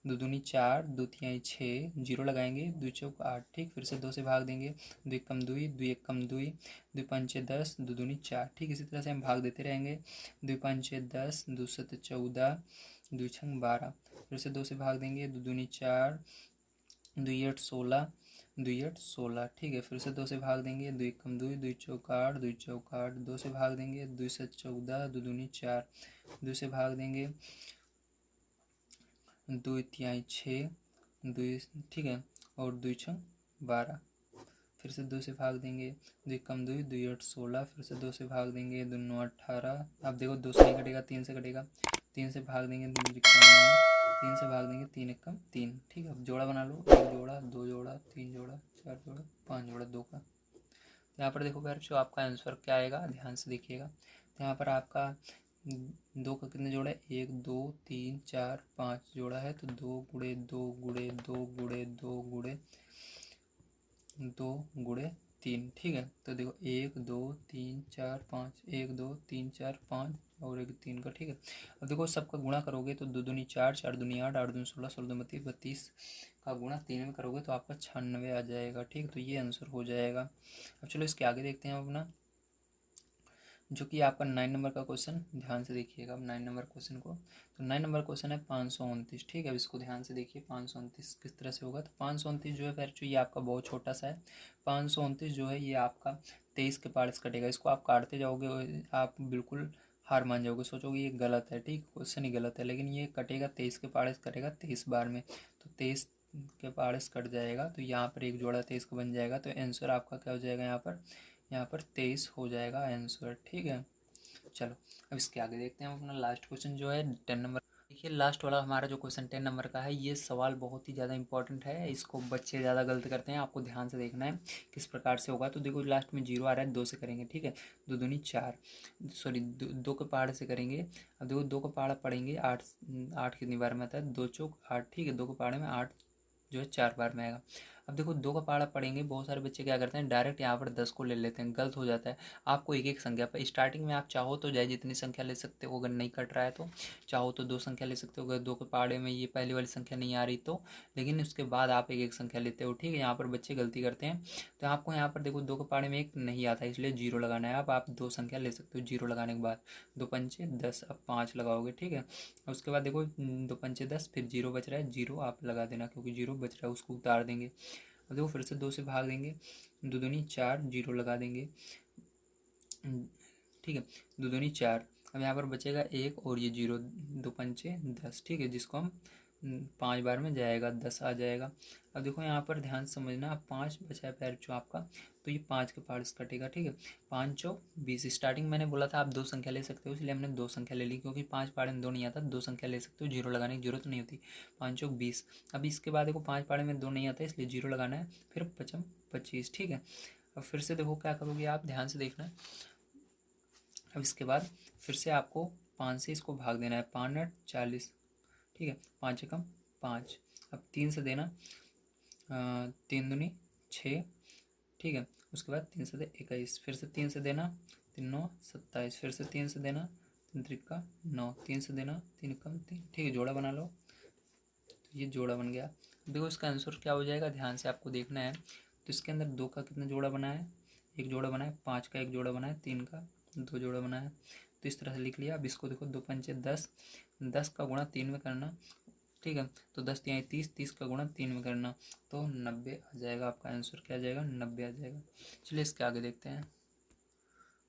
2 दूनी 4, 2 तिहाई 6, 0 लगाएंगे, 2 चौक 8, ठीक। फिर से 2 से भाग देंगे, 2 एक कम 2, 2 एक कम 2, 2 पंचे 10, 2 दूनी 4, ठीक। इसी तरह से हम भाग देते रहेंगे, 2 पंचे 10, 2 सत 14, 2 छंग 12। फिर से 2 से भाग देंगे, 2 दूनी 4, 2 8 16, 2 8 16, ठीक है। फिर से 2 से भाग देंगे, 2 एक कम 2, 2 चौक 8, 2 चौक 8, 2 से भाग देंगे, 2 सत 14, 2 दूनी 4, 2 से भाग देंगे, 2 तिहाई 6, 2, ठीक है, और 2 छंग 12। फिर से 2 से भाग देंगे, 2 कम 2, 2 8 16। फिर से 2 से भाग देंगे, 2 9 18। अब देखो 2 से नहीं कटेगा, 3 से कटेगा, 3 से भाग देंगे, 2 9, 3 से भाग देंगे, 3 एक कम 3, ठीक है। अब जोड़ा बना लो, 1 जोड़ा, 2 जोड़ा, 3 जोड़ा, 4 जोड़ा, 5 जोड़ा 2 का। तो यहाँ पर देखो प्यारे बच्चों आपका आंसर क्या आएगा, ध्यान से देखिएगा। तो यहाँ पर आपका 2 का कितने जोड़ा है, 1 2 3 4 5 जोड़ा है, तो 2 गुणे 2 गुणे 2 गुणे 2 गुणे 2 गुणे 3, ठीक है। तो देखो 1 2 3 4 5, 1 2 3 4 5 और 1 3 का, ठीक है। अब देखो सबका गुणा करोगे तो 2 दूनी 4, 4 दूनी 8, 8 दूनी 16, 16 दूनी 32, 32 का गुणा 3 में करोगे तो आपका 96 आ जाएगा, ठीक। तो ये आंसर हो जाएगा। अब चलो इसके आगे देखते हैं अपना जो कि आपका 9 नंबर का क्वेश्चन, ध्यान से देखिएगा अब 9 नंबर क्वेश्चन को। तो 9 नंबर क्वेश्चन है 529, ठीक है। अब इसको ध्यान से देखिए 529 किस तरह से होगा। तो 529 जो है फिर जो ये आपका बहुत छोटा सा है। 529 जो है ये आपका 23 के पार्ट से कटेगा। इसको आप काटते जाओगे आप बिल्कुल हार मान जाओगे, सोचोगे ये गलत है, ठीक, क्वेश्चन ही गलत है, लेकिन ये कटेगा 23 के पार्ट से कटेगा 23 बार में, तो 23 के पार्ट से कट जाएगा, तो यहाँ पर एक जोड़ा 23 का बन जाएगा। तो आंसर आपका क्या हो जाएगा, यहाँ पर 23 हो जाएगा आंसर, ठीक है। चलो अब इसके आगे देखते हैं हम अपना लास्ट क्वेश्चन जो है 10 नंबर। देखिए लास्ट वाला हमारा जो क्वेश्चन 10 नंबर का है, ये सवाल बहुत ही ज़्यादा इंपॉर्टेंट है। इसको बच्चे ज़्यादा गलत करते हैं, आपको ध्यान से देखना है किस प्रकार से होगा। तो देखो लास्ट में 0 आ रहा है, 2 से करेंगे, ठीक है। 2 दूनी 4, सॉरी 2 के पहाड़ से करेंगे। अब देखो 2 का पहाड़ पढ़ेंगे 8, 8 कितनी बार में आता है, 2 चौक 8, ठीक है। 2 के पहाड़े में 8 जो है 4 बार में आएगा। अब देखो 2 का पहाड़ा पढ़ेंगे, बहुत सारे बच्चे क्या करते हैं डायरेक्ट यहाँ पर 10 को ले लेते हैं, गलत हो जाता है। आपको एक एक संख्या पर स्टार्टिंग में आप चाहो तो चाहे जितनी संख्या ले सकते हो, अगर नहीं कट रहा है तो चाहो तो 2 संख्या ले सकते हो, अगर 2 के पहाड़े में ये पहली वाली संख्या नहीं आ रही तो, लेकिन उसके बाद आप एक एक संख्या लेते हो, ठीक है। यहाँ पर बच्चे गलती करते हैं, तो आपको यहाँ पर देखो 2 के पहाड़े में 1 नहीं आता, इसलिए 0 लगाना है। आप 2 संख्या ले सकते हो 0 लगाने के बाद, 2 पंचे 10, अब 5 लगाओगे, ठीक है। उसके बाद देखो 2 पंचे 10, फिर 0 बच रहा है, 0 आप लगा देना क्योंकि 0 बच रहा है, उसको उतार देंगे। अब देखो फिर से 2 से भाग देंगे, 2 दूनी 4, 0 लगा देंगे, ठीक है, 2 दूनी 4। अब यहाँ पर बचेगा 1 और ये 0, 2 पंचे 10, ठीक है, जिसको हम 5 बार में जाएगा 10 आ जाएगा। अब देखो यहाँ पर ध्यान से समझना, अब 5 बचा है पैर जो आपका, तो ये 5 के पहाड़ से कटेगा, ठीक है। 5 चौक 20, स्टार्टिंग मैंने बोला था आप 2 संख्या ले सकते हो, इसलिए हमने 2 संख्या ले ली, क्योंकि 5 पहाड़े में 2 नहीं आता, 2 संख्या ले सकते हो, 0 लगाने की जरूरत नहीं होती। 5 चौक 20। अब इसके बाद देखो 5 पहाड़े में 2 नहीं आता, इसलिए 0 लगाना है, फिर 5 25, ठीक है। अब फिर से देखो क्या करोगे आप, ध्यान से देखना। अब इसके बाद फिर से आपको 5 से इसको भाग देना है, 5 8 40, ठीक है, 5 एकम 5। अब 3 से देना, 3 दूनी 6, ठीक है। उसके बाद 3 से दे 21, फिर से 3 से देना, 3 9 27, फिर से 3 से देना, 3 त्रिका 9, 3 से देना, 3 कम 3, ठीक है, जोड़ा बना लो। तो ये जोड़ा बन गया। देखो इसका आंसर क्या हो जाएगा, ध्यान से आपको देखना है। तो इसके अंदर 2 का कितना जोड़ा बना है, 1 जोड़ा बना है, 5 का 1 जोड़ा बना है, 3 का 2 जोड़ा बना है। तो इस तरह से लिख लिया। अब इसको देखो 2 पंचे 10, 10 का गुणा 3 में करना, ठीक है। तो 10 तिहाई 30, 30 का गुणा 3 में करना, तो 90 आ जाएगा। आपका आंसर क्या आ जाएगा, 90 आ जाएगा। चलिए इसके आगे देखते हैं।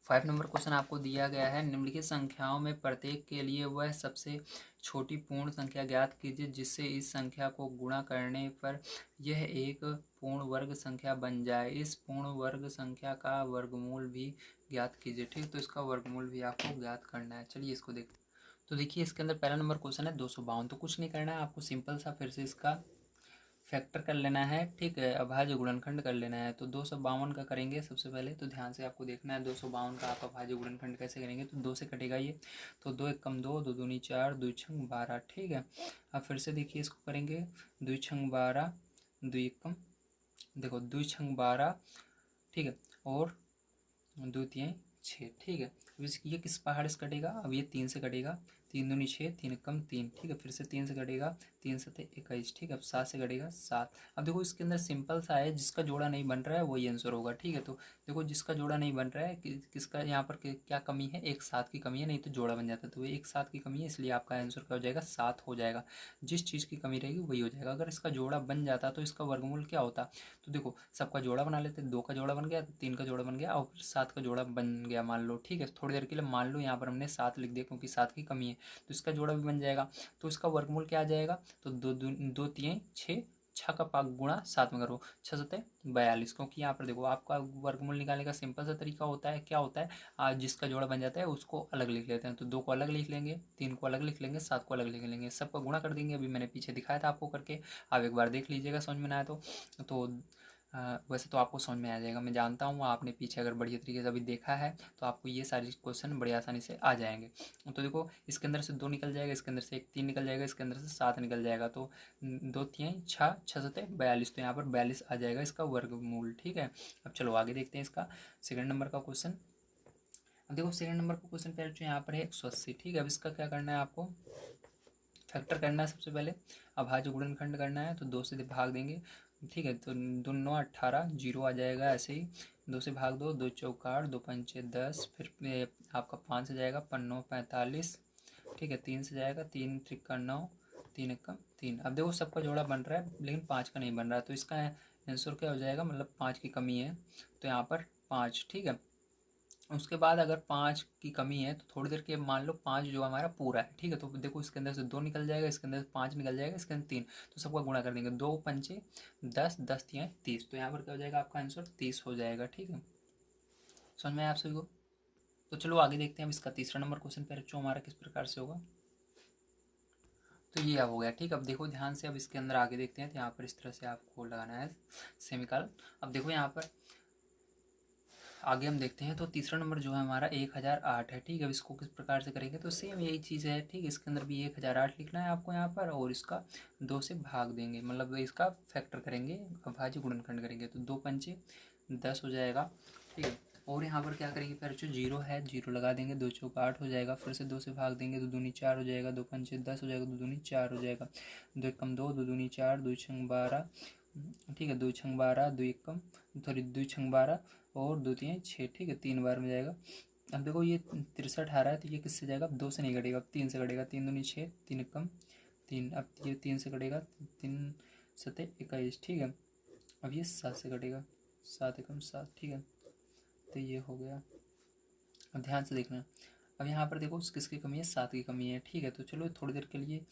5 नंबर क्वेश्चन आपको दिया गया है, निम्नलिखित संख्याओं में प्रत्येक के लिए वह सबसे छोटी पूर्ण संख्या ज्ञात कीजिए जिससे इस संख्या को गुणा करने पर यह एक पूर्ण वर्ग संख्या बन जाए। इस पूर्ण वर्ग संख्या का वर्गमूल भी ज्ञात कीजिए, ठीक। तो इसका वर्गमूल भी आपको ज्ञात करना है। चलिए इसको देखते हैं। तो देखिए इसके अंदर पहला नंबर क्वेश्चन है 252। तो कुछ नहीं करना है आपको, सिंपल सा फिर से इसका फैक्टर कर लेना है, ठीक है, अभाज्य गुणनखंड कर लेना है। तो 252 का करेंगे सबसे पहले, तो ध्यान से आपको देखना है 252 का आप अभाज्य गुणनखंड कैसे करेंगे। तो 2 से कटेगा ये, तो 2 एकम 2, 2 दूनी 4, 2 छंग 12, ठीक है। अब फिर से देखिए इसको करेंगे, 2 छंग 12, 2 एकम, देखो 2 छंग 12, ठीक है, और 2 तिहाई 6, ठीक है। अब ये किस पहाड़ से कटेगा, अब ये 3 से कटेगा, 3 दूनी 6, 3 कम 3, ठीक है। फिर से 3 से कटेगा, 3 7 21, ठीक है। अब 7 से कटेगा 7। अब देखो इसके अंदर सिंपल सा है, जिसका जोड़ा नहीं बन रहा है वही आंसर होगा, ठीक है। तो देखो जिसका जोड़ा नहीं बन रहा है, किसका यहाँ पर क्या कमी है, एक 7 की कमी है, नहीं तो जोड़ा बन जाता है। तो एक 7 की कमी है, इसलिए आपका आंसर क्या हो जाएगा, 7 हो जाएगा। जिस चीज़ की कमी रहेगी वही हो जाएगा। अगर इसका जोड़ा बन जाता तो इसका वर्गमूल क्या होता, तो देखो सबका जोड़ा बना लेते, 2 का जोड़ा बन गया, 3 का जोड़ा बन गया, और फिर 7 का जोड़ा बन गया मान लो, ठीक है। थोड़ी देर के लिए मान लो यहाँ पर हमने 7 लिख दिया क्योंकि 7 की कमी है, तो इसका जोड़ा भी बन जाएगा। तो इसका वर्गमूल क्या आ जाएगा, तो 2 तिहाई 6, 6 का पाक गुणा 7 में करो, 6 7 42। क्योंकि यहाँ पर देखो आपका वर्गमूल निकालने का सिंपल सा तरीका होता है, क्या होता है, आज जिसका जोड़ा बन जाता है उसको अलग लिख लेते हैं। तो 2 को अलग लिख लेंगे, 3 को अलग लिख लेंगे, 7 को अलग लिख लेंगे, सबका गुणा कर देंगे। अभी मैंने पीछे दिखाया था आपको करके, आप एक बार देख लीजिएगा समझ में ना आए तो वैसे तो आपको समझ में आ जाएगा, मैं जानता हूँ आपने पीछे अगर बढ़िया तरीके से अभी देखा है तो आपको ये सारे क्वेश्चन बड़ी आसानी से आ जाएंगे। तो देखो इसके अंदर से 2 निकल जाएगा, इसके अंदर से 1 3 निकल जाएगा, इसके अंदर से 7 निकल जाएगा, तो 2 तिहाई 6, 6 7 42, तो यहाँ पर 42 आ जाएगा इसका वर्गमूल, ठीक है। अब चलो आगे देखते हैं इसका सेकंड नंबर का क्वेश्चन। अब देखो सेकंड नंबर का क्वेश्चन पहले जो यहाँ पर है 180, ठीक है। अब इसका क्या करना है, आपको फैक्टर करना है सबसे पहले, अभाज्य गुणनखंड करना है। तो 2 से भाग देंगे, ठीक है। तो 2 9 18, 0 आ जाएगा ऐसे ही, 2 से भाग दो, 2 चौक 8, 2 पंचे 10, फिर आपका 5 से जाएगा, 5 9 45, ठीक है। 3 से जाएगा, 3 त्रिका 9, 3 एकम 3। अब देखो सबका जोड़ा बन रहा है लेकिन 5 का नहीं बन रहा है, तो इसका आंसर क्या हो जाएगा, मतलब 5 की कमी है, तो यहाँ पर 5, ठीक है। उसके बाद अगर 5 की कमी है तो थोड़ी देर के मान लो 5 जो हमारा पूरा है, ठीक है। तो देखो इसके अंदर से 2 निकल जाएगा, इसके अंदर से 5 निकल जाएगा, इसके अंदर 3, तो सबका गुणा कर देंगे, 2 पंचे 10, 10 तिहाई 30, तो यहाँ पर क्या हो जाएगा, आपका आंसर 30 हो जाएगा, ठीक है। समझ में आया आप सभी को। तो चलो आगे देखते हैं अब इसका तीसरा नंबर क्वेश्चन पर जो हमारा किस प्रकार से होगा। तो ये अब हो गया, ठीक। अब देखो ध्यान से, अब इसके अंदर आगे देखते हैं। तो यहाँ पर इस तरह से आपको लगाना है सेमीकॉलन। अब देखो यहाँ पर आगे हम देखते हैं। तो तीसरा नंबर जो है हमारा 1008 है। ठीक है, अब इसको किस प्रकार से करेंगे, तो सेम यही चीज़ है। ठीक है, इसके अंदर भी 1008 लिखना है आपको यहाँ पर, और इसका 2 से भाग देंगे, मतलब इसका फैक्टर करेंगे, अभाज्य गुणनखंड करेंगे। तो 2 पंचे 10 हो जाएगा। ठीक है, और यहाँ पर क्या करेंगे, फिर जो 0 है 0 लगा देंगे, 2 चौक 8 हो जाएगा। फिर से 2 से भाग देंगे, 2 दूनी 4 हो जाएगा, 2 पंचे 10 हो जाएगा, 2 दूनी 4 हो जाएगा, 2 एकम 2, 2 दूनी 4, 2 छंग 12। ठीक है, 2 छंग 12, 2 एकम सॉरी 2 छंग 12 और 2 तिहाई 6। ठीक है, 3 बार में जाएगा। अब देखो ये 63 आ रहा है, तो ये किससे जाएगा, अब 2 से नहीं कटेगा, अब 3 से कटेगा। 3 दूनी 6, 3 एकम 3, अब ये 3 से कटेगा, 3 सते 21। ठीक है, अब ये 7 से कटेगा, 7 एकम 7। ठीक है, तो ये हो गया। अब ध्यान से देखना, अब यहाँ पर देखो किसकी कमी है, 7 की कमी है। ठीक है, तो चलो थोड़ी देर के लिए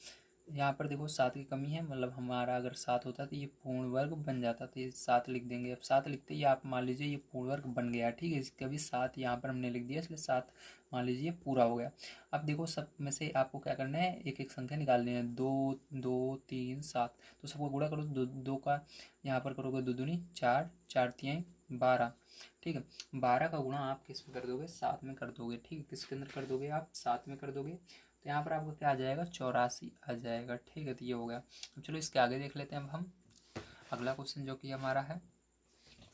यहाँ पर देखो 7 की कमी है, मतलब हमारा अगर 7 होता तो ये पूर्ण वर्ग बन जाता, तो ये 7 लिख देंगे। अब 7 लिखते ही आप मान लीजिए ये पूर्ण वर्ग बन गया। ठीक है, इसका भी 7 यहाँ पर हमने लिख दिया, इसलिए 7 मान लीजिए पूरा हो गया। अब देखो सब में से आपको क्या करना है, एक एक संख्या निकालनी है। 2 2 3 7, तो सबको गुणा करो। 2 का यहाँ पर करोगे 2 दूनी 4, 4 तिहाई 12। ठीक है, 12 का गुणा आप किस में कर दोगे, 7 में कर दोगे। ठीक है, किसके अंदर कर दोगे, आप 7 में कर दोगे, तो यहाँ पर आपको क्या आ जाएगा, 84 आ जाएगा। ठीक है, तो ये हो गया। अब चलो इसके आगे देख लेते हैं। अब हम अगला क्वेश्चन जो कि हमारा है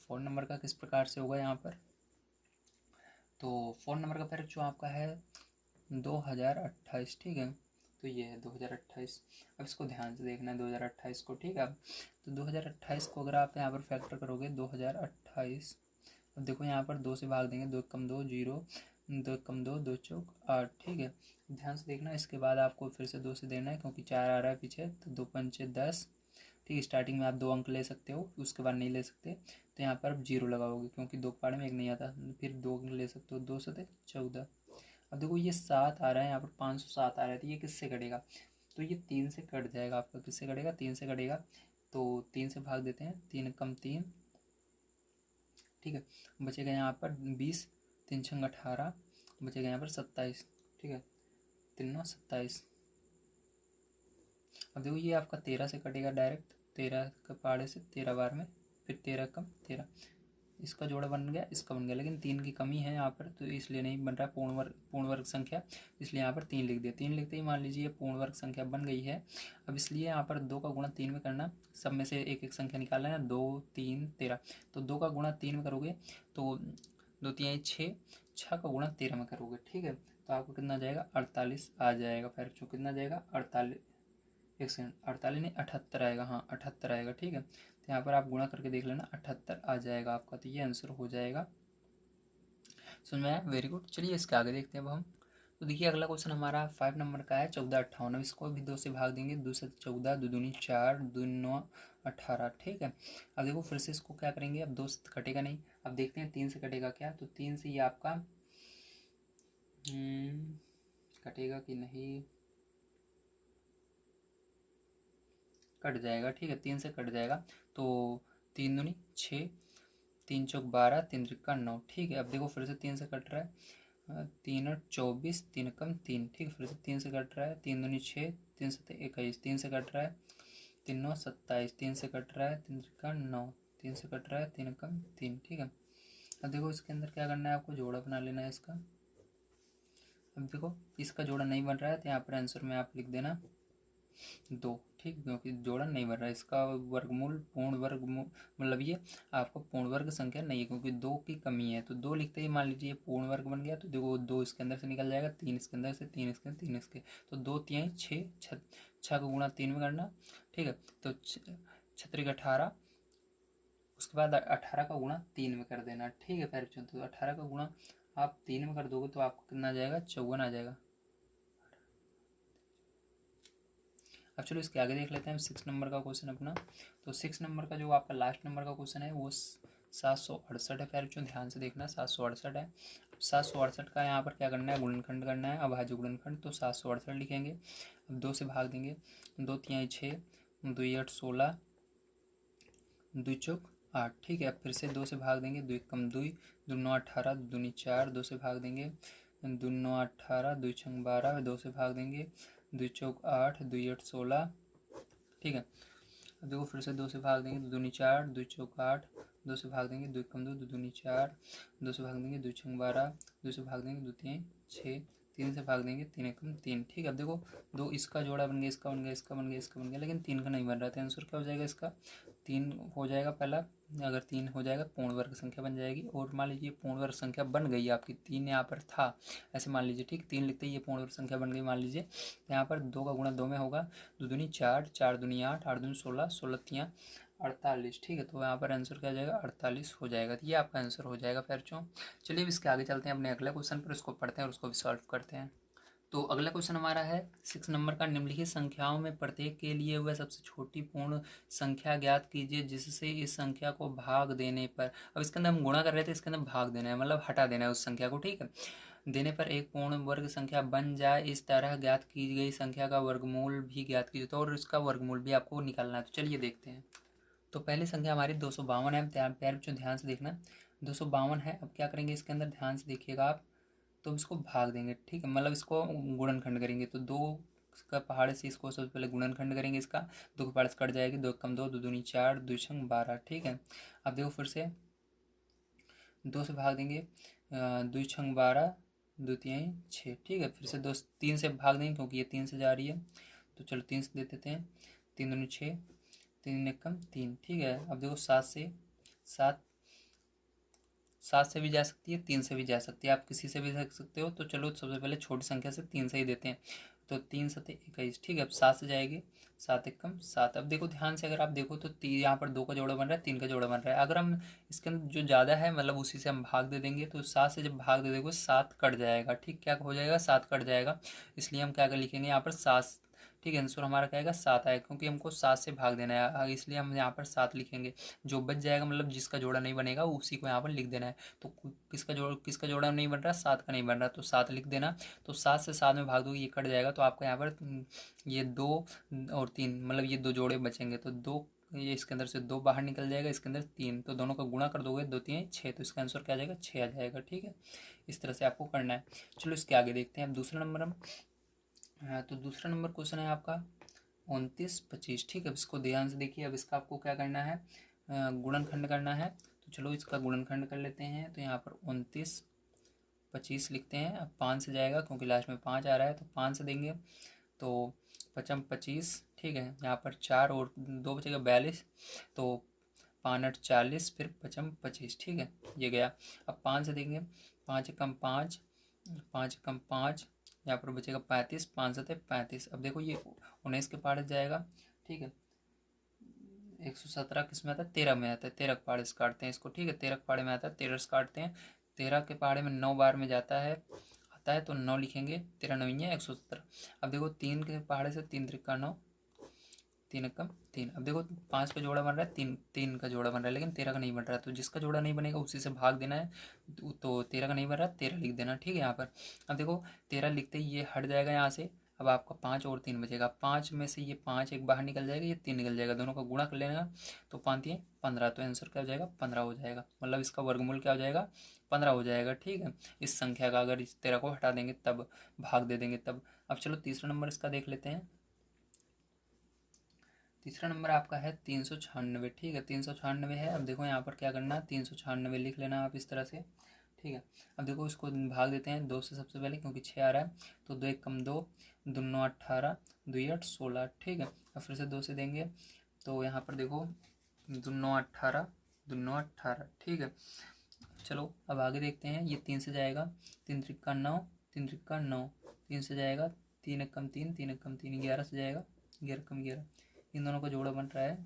4 नंबर का, किस प्रकार से होगा यहाँ पर। तो 4 नंबर का फिर जो आपका है 2028। ठीक है, तो ये है 2028। अब इसको ध्यान से देखना है 2028 को। ठीक है, तो 2028 को अगर आप यहाँ पर फैक्टर करोगे 2028, अब देखो यहाँ पर 2 से भाग देंगे, 2 एकम 2 0, 2 एकम 2, 2 चौक 8। ठीक है, ध्यान से देखना, इसके बाद आपको फिर से 2 से देना है, क्योंकि 4 आ रहा है पीछे, तो 2 पंचे 10। ठीक है, स्टार्टिंग में आप 2 अंक ले सकते हो, उसके बाद नहीं ले सकते, तो यहाँ पर आप 0 लगाओगे, क्योंकि 2 पाड़े में 1 नहीं आता। फिर 2 अंक ले सकते हो, 2 सते 14। अब देखो ये 7 आ रहा है, यहाँ पर 507 आ रहा है, तो ये किससे कटेगा, तो ये 3 से कट जाएगा आपका। किससे कटेगा, 3 से कटेगा, तो 3 से भाग देते हैं, 3 एकम 3। ठीक है, बचेगा यहाँ पर 20, 3 छंग 18, बचेगा यहाँ पर 27। ठीक है, 3 9 27। अब देखो ये आपका 13 से कटेगा डायरेक्ट, 13 के पहाड़े से 13 बार में, फिर 13 कम 13, इसका जोड़ा बन गया, इसका बन गया, लेकिन 3 की कमी है यहाँ पर, तो इसलिए नहीं बन रहा है पूर्ण वर्ग संख्या, इसलिए यहाँ पर 3 लिख दिया। 3 लिखते ही मान लीजिए पूर्ण वर्ग संख्या बन गई है। अब इसलिए यहाँ पर 2 का गुणा 3 में करना, सब में से एक एक संख्या निकालना है। 2 3 13, तो 2 का गुणा 3 में करोगे तो 2 तिहाई 6, 6 का गुणा 13 में करोगे। ठीक है, तो आपको कितना जाएगा, 48 आ जाएगा। फिर जो कितना जाएगा 48, एक सेकंड, 48 नहीं 78 आएगा, हाँ 78 आएगा। ठीक है, तो यहाँ पर आप गुणा करके देख लेना, 78 आ जाएगा आपका, तो ये आंसर हो जाएगा। समझ में आया, वेरी गुड। चलिए इसके आगे देखते हैं अब हम। तो देखिए अगला क्वेश्चन हमारा 5 नंबर का है 1458। इसको भी 2 से भाग देंगे, 2 से 14, 2 दूनी 4, 2 9 18। ठीक है, अब देखो फिर से इसको क्या करेंगे, अब 2 से कटेगा नहीं, अब देखते हैं 3 से कटेगा क्या, तो 3 से ये आपका कटेगा कि नहीं, कट जाएगा। ठीक है, 3 से कट जाएगा, तो 3 दूनी 6, 3 चौक 12, 3 त्रिका 9। ठीक है, अब देखो फिर से 3 से कट रहा है, 3 और 24, 3 कम 3। ठीक है, फिर से 3 से कट रहा है, 3 दूनी 6, 3 सत्ते 21, 3 से कट रहा है, 3 9 27, 3 से कट रहा है, 3 त्रिका 9, 3 से कट रहा है, 3 कम 3। ठीक है, अब देखो इसके अंदर क्या करना है, आपको जोड़ा बना लेना है इसका। अब देखो इसका जोड़ा नहीं बन रहा है, तो यहाँ पर आंसर में आप लिख देना 2। ठीक, क्योंकि जोड़ा नहीं बन रहा है, इसका वर्गमूल पूर्ण वर्गमूल, मतलब ये आपका पूर्ण वर्ग संख्या नहीं है, क्योंकि 2 की कमी है। तो 2 लिखते ही मान लीजिए पूर्ण वर्ग बन गया, तो देखो 2 इसके अंदर से निकल जाएगा, 3 इसके अंदर से, 3 इसके 3 इसके, तो 2 तिहाई 6, 6 का गुणा 3 में करना। ठीक है, तो 6 18, उसके बाद 18 का गुणा 3 में कर देना। ठीक है, फिर तो 18 का गुणा आप 3 में कर दोगे तो आपको कितना आ जाएगा, 54 आ जाएगा। अब चलो इसके आगे देख लेते हैं 6 नंबर का क्वेश्चन अपना। तो 6 नंबर का जो आपका लास्ट नंबर का क्वेश्चन है वो 768 है। फिर जो ध्यान से देखना 768 है। 768 का यहाँ पर क्या करना है, गुणनखंड करना है, अभाज्य गुणनखंड। तो 768 लिखेंगे, अब 2 से भाग देंगे, 2 तिहाई 6, 2 8 16, 2 चौक 8। ठीक है, अब फिर से 2 से भाग देंगे, 2 कम 2, 2 9 18, 2 दूनी 4, 2 से भाग देंगे, 2 9 18, 2 छंग 12, 2 से भाग देंगे, 2 चौक 8, 2 8 16। ठीक है, अब देखो फिर से 2 से भाग देंगे, 2 दूनी 4, 2 चौक 8, 2 से भाग देंगे, 2 एकम 2, 2 दूनी 4, 2 से भाग देंगे, 2 छंग 12, 2 से भाग देंगे, 2 तीन 6, 3 से भाग देंगे, 3 एकम 3। ठीक है, अब देखो 2 इसका जोड़ा बन गया, इसका बन गया, इसका बन गया, इसका बन गया, लेकिन 3 का नहीं बन रहा था। आंसर क्या हो जाएगा इसका? 3 हो जाएगा पहला। अगर 3 हो जाएगा पूर्ण वर्ग संख्या बन जाएगी। और मान लीजिए पूर्ण वर्ग संख्या बन गई आपकी, 3 यहाँ पर था ऐसे मान लीजिए, ठीक, 3 लिखते ही ये पूर्ण वर्ग संख्या बन गई मान लीजिए। तो यहाँ पर 2 का गुणा 2 में होगा, 2 दूनी 4, 4 दूनी 8, 8 दूनी 16, 16 तियाँ 48। ठीक है, तो यहाँ पर आंसर क्या आ जाएगा? 48 हो जाएगा। तो ये आपका आंसर हो जाएगा बच्चों। चलिए अब इसके आगे चलते हैं अपने अगले क्वेश्चन पर, उसको पढ़ते हैं और उसको भी सॉल्व करते हैं। तो अगला क्वेश्चन हमारा है 6 नंबर का। निम्नलिखित संख्याओं में प्रत्येक के लिए वह सबसे छोटी पूर्ण संख्या ज्ञात कीजिए जिससे इस संख्या को भाग देने पर, अब इसके अंदर हम गुणा कर रहे थे, इसके अंदर भाग देना है, मतलब हटा देना है उस संख्या को। ठीक है, देने पर एक पूर्ण वर्ग संख्या बन जाए, इस तरह ज्ञात की गई संख्या का वर्गमूल भी ज्ञात कीजिए। तो और इसका वर्गमूल भी आपको निकालना है। तो चलिए देखते हैं। तो पहली संख्या हमारी 252 है। प्यार बच्चों ध्यान से देखना, 252 है। अब क्या करेंगे इसके अंदर, ध्यान से देखिएगा आप। तो इसको भाग देंगे, ठीक है, मतलब इसको गुणनखंड करेंगे। तो 2 का पहाड़ से इसको सबसे पहले गुणनखंड करेंगे इसका, 2 के पहाड़ से कट जाएगी, 2 कम 2, 2 दूनी 4, 2 छंग 12। ठीक है, अब देखो फिर से 2 से भाग देंगे, 2 छंग 12, 2 तिहाई 6। ठीक है, फिर से 2 3 से भाग देंगे क्योंकि ये 3 से जा रही है। तो चलो 3 से दे देते हैं, 3 दूनी 6, 3 एकम 3। ठीक है, अब देखो 7 से भी जा सकती है, 3 से भी जा सकती है, आप किसी से भी रख सकते हो। तो चलो सबसे पहले छोटी संख्या से 3 से ही देते हैं। तो 3 सते 21। ठीक है, अब 7 से जाएगी, 7 एकम 7। अब देखो ध्यान से, अगर आप देखो तो यहाँ पर 2 का जोड़ा बन रहा है, 3 का जोड़ा बन रहा है। अगर हम इसके अंदर जो ज़्यादा है मतलब उसी से हम भाग दे देंगे, तो 7 से जब भाग दे देंगे 7 कट जाएगा। ठीक, क्या हो जाएगा? 7 कट जाएगा। इसलिए हम क्या कर लिखेंगे यहाँ पर 7। ठीक है, आंसर हमारा क्या आएगा? 7 आएगा, क्योंकि हमको 7 से भाग देना है, इसलिए हम यहाँ पर 7 लिखेंगे। जो बच जाएगा मतलब जिसका जोड़ा नहीं बनेगा उसी को यहाँ पर लिख देना है। तो किसका जोड़ा नहीं बन रहा? 7 का नहीं बन रहा, तो 7 लिख देना। तो 7 से 7 में भाग दो, ये कट जाएगा। तो आपका यहाँ पर ये 2 और 3 मतलब ये 2 जोड़े बचेंगे। तो 2, ये इसके अंदर से 2 बाहर निकल जाएगा, इसके अंदर 3, तो दोनों का गुणा कर दोगे, 2 3 6, तो इसका आंसर क्या आ जाएगा? 6 आ जाएगा। ठीक है, इस तरह से आपको करना है। चलो इसके आगे देखते हैं अब दूसरा नंबर हम। तो दूसरा नंबर क्वेश्चन है आपका 29 25। ठीक है, अब इसको ध्यान से देखिए। अब इसका आपको क्या करना है? गुणनखंड करना है। तो चलो इसका गुणनखंड कर लेते हैं। तो यहाँ पर 29 25 लिखते हैं। अब 5 से जाएगा क्योंकि लास्ट में 5 आ रहा है, तो 5 से देंगे तो 5 25। ठीक है, यहाँ पर 4 और 2 बचेगा 42। तो 5 8 40, फिर 5 25। ठीक है, ये गया। अब 5 से देंगे, 5 एकम 5, 5 एकम 5, यहाँ पर बचेगा 35, 5 सते 35। अब देखो ये 19 के पार जाएगा। ठीक है, 117 किस में आता है? 13 में आता है। 13 के पहाड़े से काटते हैं इसको। ठीक है, 13 के पहाड़े में आता है, 13 से काटते हैं। 13 के पहाड़े में 9 बार में जाता है, आता है, तो 9 लिखेंगे। 13 9 117। अब देखो 3 के पहाड़े से 3 त्रिका 9, 3 एकम 3। अब देखो 5 का जोड़ा बन रहा है, 3 का जोड़ा बन रहा है, लेकिन 13 का नहीं बन रहा है। तो जिसका जोड़ा नहीं बनेगा उसी से भाग देना है। तो 13 का नहीं बन रहा, 13 लिख देना। ठीक है, यहाँ पर अब देखो 13 लिखते ही ये हट जाएगा यहाँ से। अब आपका 5 और 3 बचेगा। 5 में से ये 5 एक बाहर निकल जाएगा, ये 3 निकल जाएगा, दोनों का गुणा कर लेना। तो 5 3 15। तो आंसर क्या हो जाएगा? 15 हो जाएगा। मतलब इसका वर्गमूल क्या हो जाएगा? 15 हो जाएगा। ठीक है, इस संख्या का अगर इस 13 को हटा देंगे तब, भाग दे देंगे तब। अब चलो तीसरा नंबर इसका देख लेते हैं। तीसरा नंबर आपका है 396। ठीक है, 396 है। अब देखो यहाँ पर क्या करना है, 396 लिख लेना आप इस तरह से। ठीक है, अब देखो इसको भाग देते हैं 2 से सबसे पहले, क्योंकि 6 आ रहा है। तो 2 एक कम 2, 2 9 18, 2 8 16। ठीक है, अब फिर से 2 से देंगे। तो यहाँ पर देखो 2 9 18, 2 9 18। ठीक है, चलो अब आगे देखते हैं। ये 3 से जाएगा, 3 त्रिका 9, 3 त्रिका 9, 3 से जाएगा, 3 एक कम 3, 3 एक कम 3, 11 से जाएगा, 11 कम 11। इन दोनों का जोड़ा बन रहा है,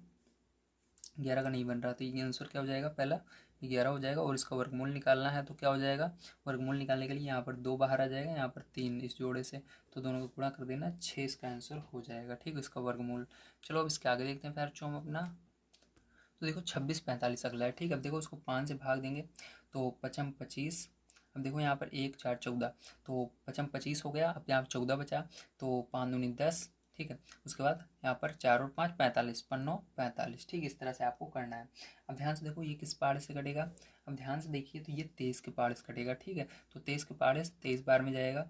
11 का नहीं बन रहा। तो ये आंसर क्या हो जाएगा? पहला 11 हो जाएगा। और इसका वर्गमूल निकालना है, तो क्या हो जाएगा? वर्गमूल निकालने के लिए यहाँ पर 2 बाहर आ जाएगा, यहाँ पर 3 इस जोड़े से, तो दोनों को गुणा कर देना, 6 इसका आंसर हो जाएगा। ठीक है, इसका वर्गमूल। चलो अब इसके आगे देखते हैं फिर चौम अपना। तो देखो 26 45 अगला है। ठीक है, अब देखो उसको 5 से भाग देंगे, तो 5 25। अब देखो यहाँ पर 1 4 14, तो 5 25 हो गया। अब यहाँ पर 14 बचा, तो 5 दूनी 10। ठीक है, उसके बाद यहाँ पर 4 और 5 45, 5 45। ठीक है, इस तरह से आपको करना है। अब ध्यान से देखो ये किस पहाड़ से कटेगा। अब ध्यान से देखिए तो ये 23 के पहाड़ से कटेगा। ठीक है, तो 23 के पहाड़े से 23 बार में जाएगा,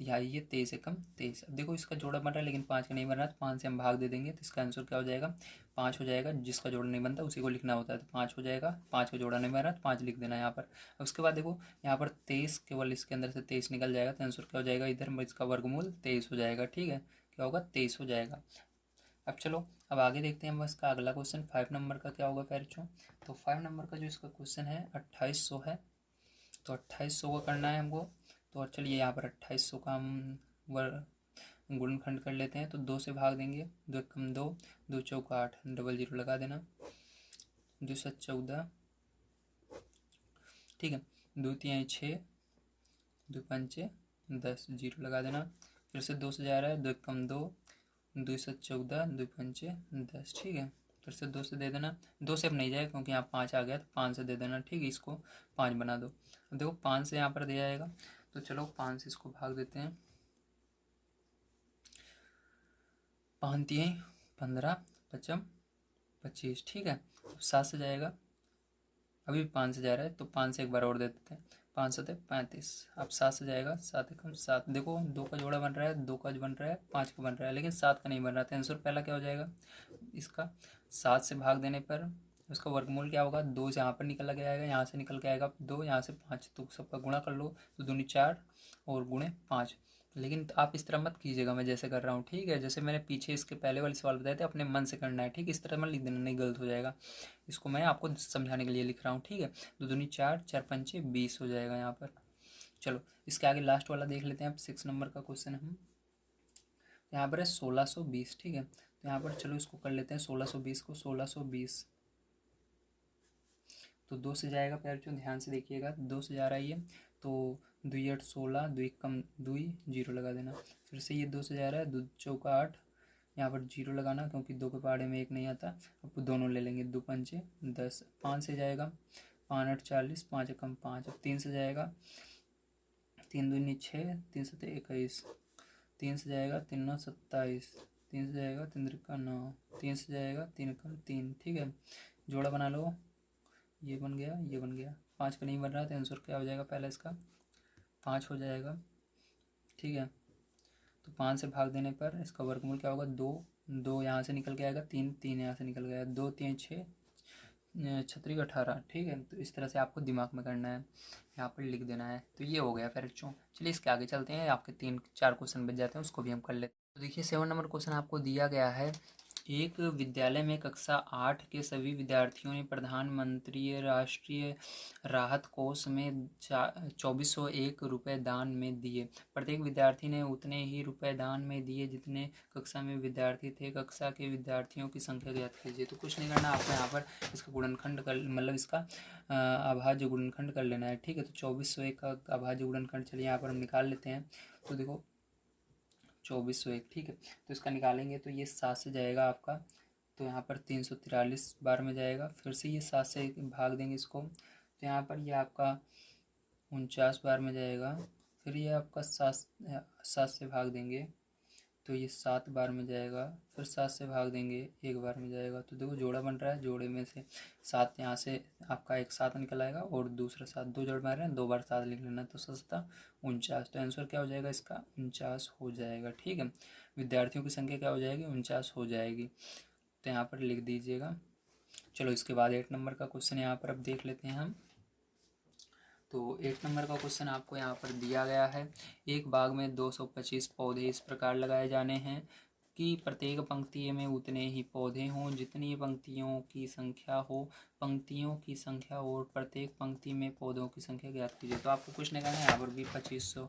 यहाँ ये 23 एकम 23। अब देखो इसका जोड़ा बन रहा है लेकिन 5 का नहीं बन रहा है, तो 5 से हम भाग दे देंगे तो इसका आंसर क्या हो जाएगा, 5 हो जाएगा। जिसका जोड़ा नहीं बनता उसी को लिखना होता है, तो 5 हो जाएगा। 5 का जोड़ा नहीं बन रहा तो 5 लिख देना है यहाँ पर। अब उसके बाद देखो यहाँ पर 23, केवल इसके अंदर से 23 निकल जाएगा, तो आंसर क्या हो जाएगा, इधर इसका वर्गमूल 23 हो जाएगा। ठीक है, क्या होगा, 23 हो जाएगा। अब चलो अब आगे देखते हैं हम इसका अगला क्वेश्चन 5 नंबर का क्या होगा बच्चों। तो 5 नंबर का जो इसका क्वेश्चन है 2800 है, तो 2800 का करना है हमको। तो चलिए यहाँ पर 2800 का हम गुणनखंड कर लेते हैं। तो 2 से भाग देंगे, 2 एकम 2, 2 चौका 8, डबल जीरो लगा देना, 2 7 14, ठीक है, 2 3 6, 2 पंचे 10, जीरो लगा देना। फिर से 2 से जा रहा है, 2 एकम 2, 2 7 14, 2 पंचे 10, ठीक है। फिर से 2 से दे देना, 2 से अब नहीं जाएगा क्योंकि यहाँ 5 आ गया, तो 5 से दे देना, ठीक है। इसको 5 बना दो। अब देखो 5 से यहाँ पर दे जाएगा, तो चलो 5 से इसको भाग देते हैं। 5 3 15, 5 25, ठीक है। 7 से जाएगा, अभी 5 से जा रहा है तो 5 से एक बार और दे देते हैं, 5 7 35। अब 7 से जाएगा, 7 एकम 7। देखो 2 का जोड़ा बन रहा है, 2 का बन रहा है, 5 का बन रहा है, लेकिन 7 का नहीं बन रहा था। आंसर पहला क्या हो जाएगा इसका, 7 से भाग देने पर उसका वर्गमूल क्या होगा, 2 से यहाँ पर निकल के आएगा, यहाँ से निकल के आएगा 2, यहाँ से 5, तो सबका गुणा कर लो, तो दूनी 4 और गुणे 5। लेकिन आप इस तरह मत कीजिएगा मैं जैसे कर रहा हूँ, ठीक है। जैसे मैंने पीछे इसके पहले वाले सवाल बताए थे, अपने मन से करना है, ठीक, इस तरह मत लिख देना, नहीं गलत हो जाएगा। इसको मैं आपको समझाने के लिए लिख रहा हूँ, ठीक है। 2 दूनी 4, 4 पंचे 20 हो जाएगा यहाँ पर। चलो इसके आगे लास्ट वाला देख लेते हैं अब 6 नंबर का क्वेश्चन हम। यहाँ पर है 1620, ठीक है। तो यहाँ पर चलो इसको कर लेते हैं 1620 को। 1620 तो 2 से जाएगा प्यार, जो ध्यान से देखिएगा, 2 से जा रहा है ये, तो 2 8 16, 2 कम 2, जीरो लगा देना। फिर से ये 2 से जा रहा है, 2 चौका 8, यहाँ पर जीरो लगाना क्योंकि 2 के पहाड़े में 1 नहीं आता। अब दोनों ले लेंगे, 2 पंचे 10। 5 से जाएगा, 5 8 40, 5 कम 5। अब 3 से जाएगा, 3 दूनी 6, 3 7 21, 3 से जाएगा, 3 9 27, 3 से जाएगा, 3 का 9, 3 से जाएगा, 3 कम 3, ठीक है। जोड़ा बना लो, ये बन गया, ये बन गया। 5 का नहीं बन रहा तो आंसर क्या हो जाएगा, पहले इसका 5 हो जाएगा, ठीक है। तो 5 से भाग देने पर इसका वर्गमूल क्या होगा, 2, 2 यहाँ से निकल के आएगा, 3 3 यहाँ से निकल गया, 2 3 6, 36 18, ठीक है। तो इस तरह से आपको दिमाग में करना है, यहाँ पर लिख देना है। तो ये हो गया फिर बच्चों। चलिए इसके आगे चलते हैं, आपके 3 4 क्वेश्चन बच जाते हैं, उसको भी हम कर लेते हैं। तो देखिए 7 नंबर क्वेश्चन आपको दिया गया है, एक विद्यालय में कक्षा 8 के सभी विद्यार्थियों ने प्रधानमंत्री राष्ट्रीय राहत कोष में 2401 रुपये दान में दिए। प्रत्येक विद्यार्थी ने उतने ही रुपए दान में दिए जितने कक्षा में विद्यार्थी थे। कक्षा के विद्यार्थियों की संख्या ज्ञात कीजिए। तो कुछ नहीं करना आपको, यहाँ पर इसका गुणनखंड कर, मतलब इसका अभाज्य गुणनखंड कर लेना है, ठीक है। तो 2401 का अभाज्य गुणनखंड चलिए यहाँ पर हम निकाल लेते हैं। तो देखो 2401, ठीक है। तो इसका निकालेंगे तो ये 7 से जाएगा आपका, तो यहाँ पर 343 बार में जाएगा। फिर से ये 7 से भाग देंगे इसको, तो यहाँ पर ये आपका 49 बार में जाएगा। फिर ये आपका 7 से भाग देंगे तो ये 7 बार में जाएगा। फिर 7 से भाग देंगे 1 बार में जाएगा। तो देखो जोड़ा बन रहा है, जोड़े में से 7 यहाँ से आपका एक 7 निकल आएगा और दूसरा 7, 2 जोड़ मार रहे हैं, 2 बार 7 लिख लेना, तो 7 49। तो आंसर क्या हो जाएगा इसका, 49 हो जाएगा, ठीक है। विद्यार्थियों की संख्या क्या हो जाएगी, 49 हो जाएगी, तो यहाँ पर लिख दीजिएगा। चलो इसके बाद 8 नंबर का क्वेश्चन यहाँ पर अब देख लेते हैं हम। तो 8 नंबर का क्वेश्चन आपको यहाँ पर दिया गया है, एक बाग में 225 पौधे इस प्रकार लगाए जाने हैं कि प्रत्येक पंक्ति में उतने ही पौधे हों जितनी पंक्तियों की संख्या हो। पंक्तियों की संख्या और प्रत्येक पंक्ति में पौधों की संख्या ज्ञात कीजिए। तो आपको कुछ नहीं करना है, यहाँ पर भी 2500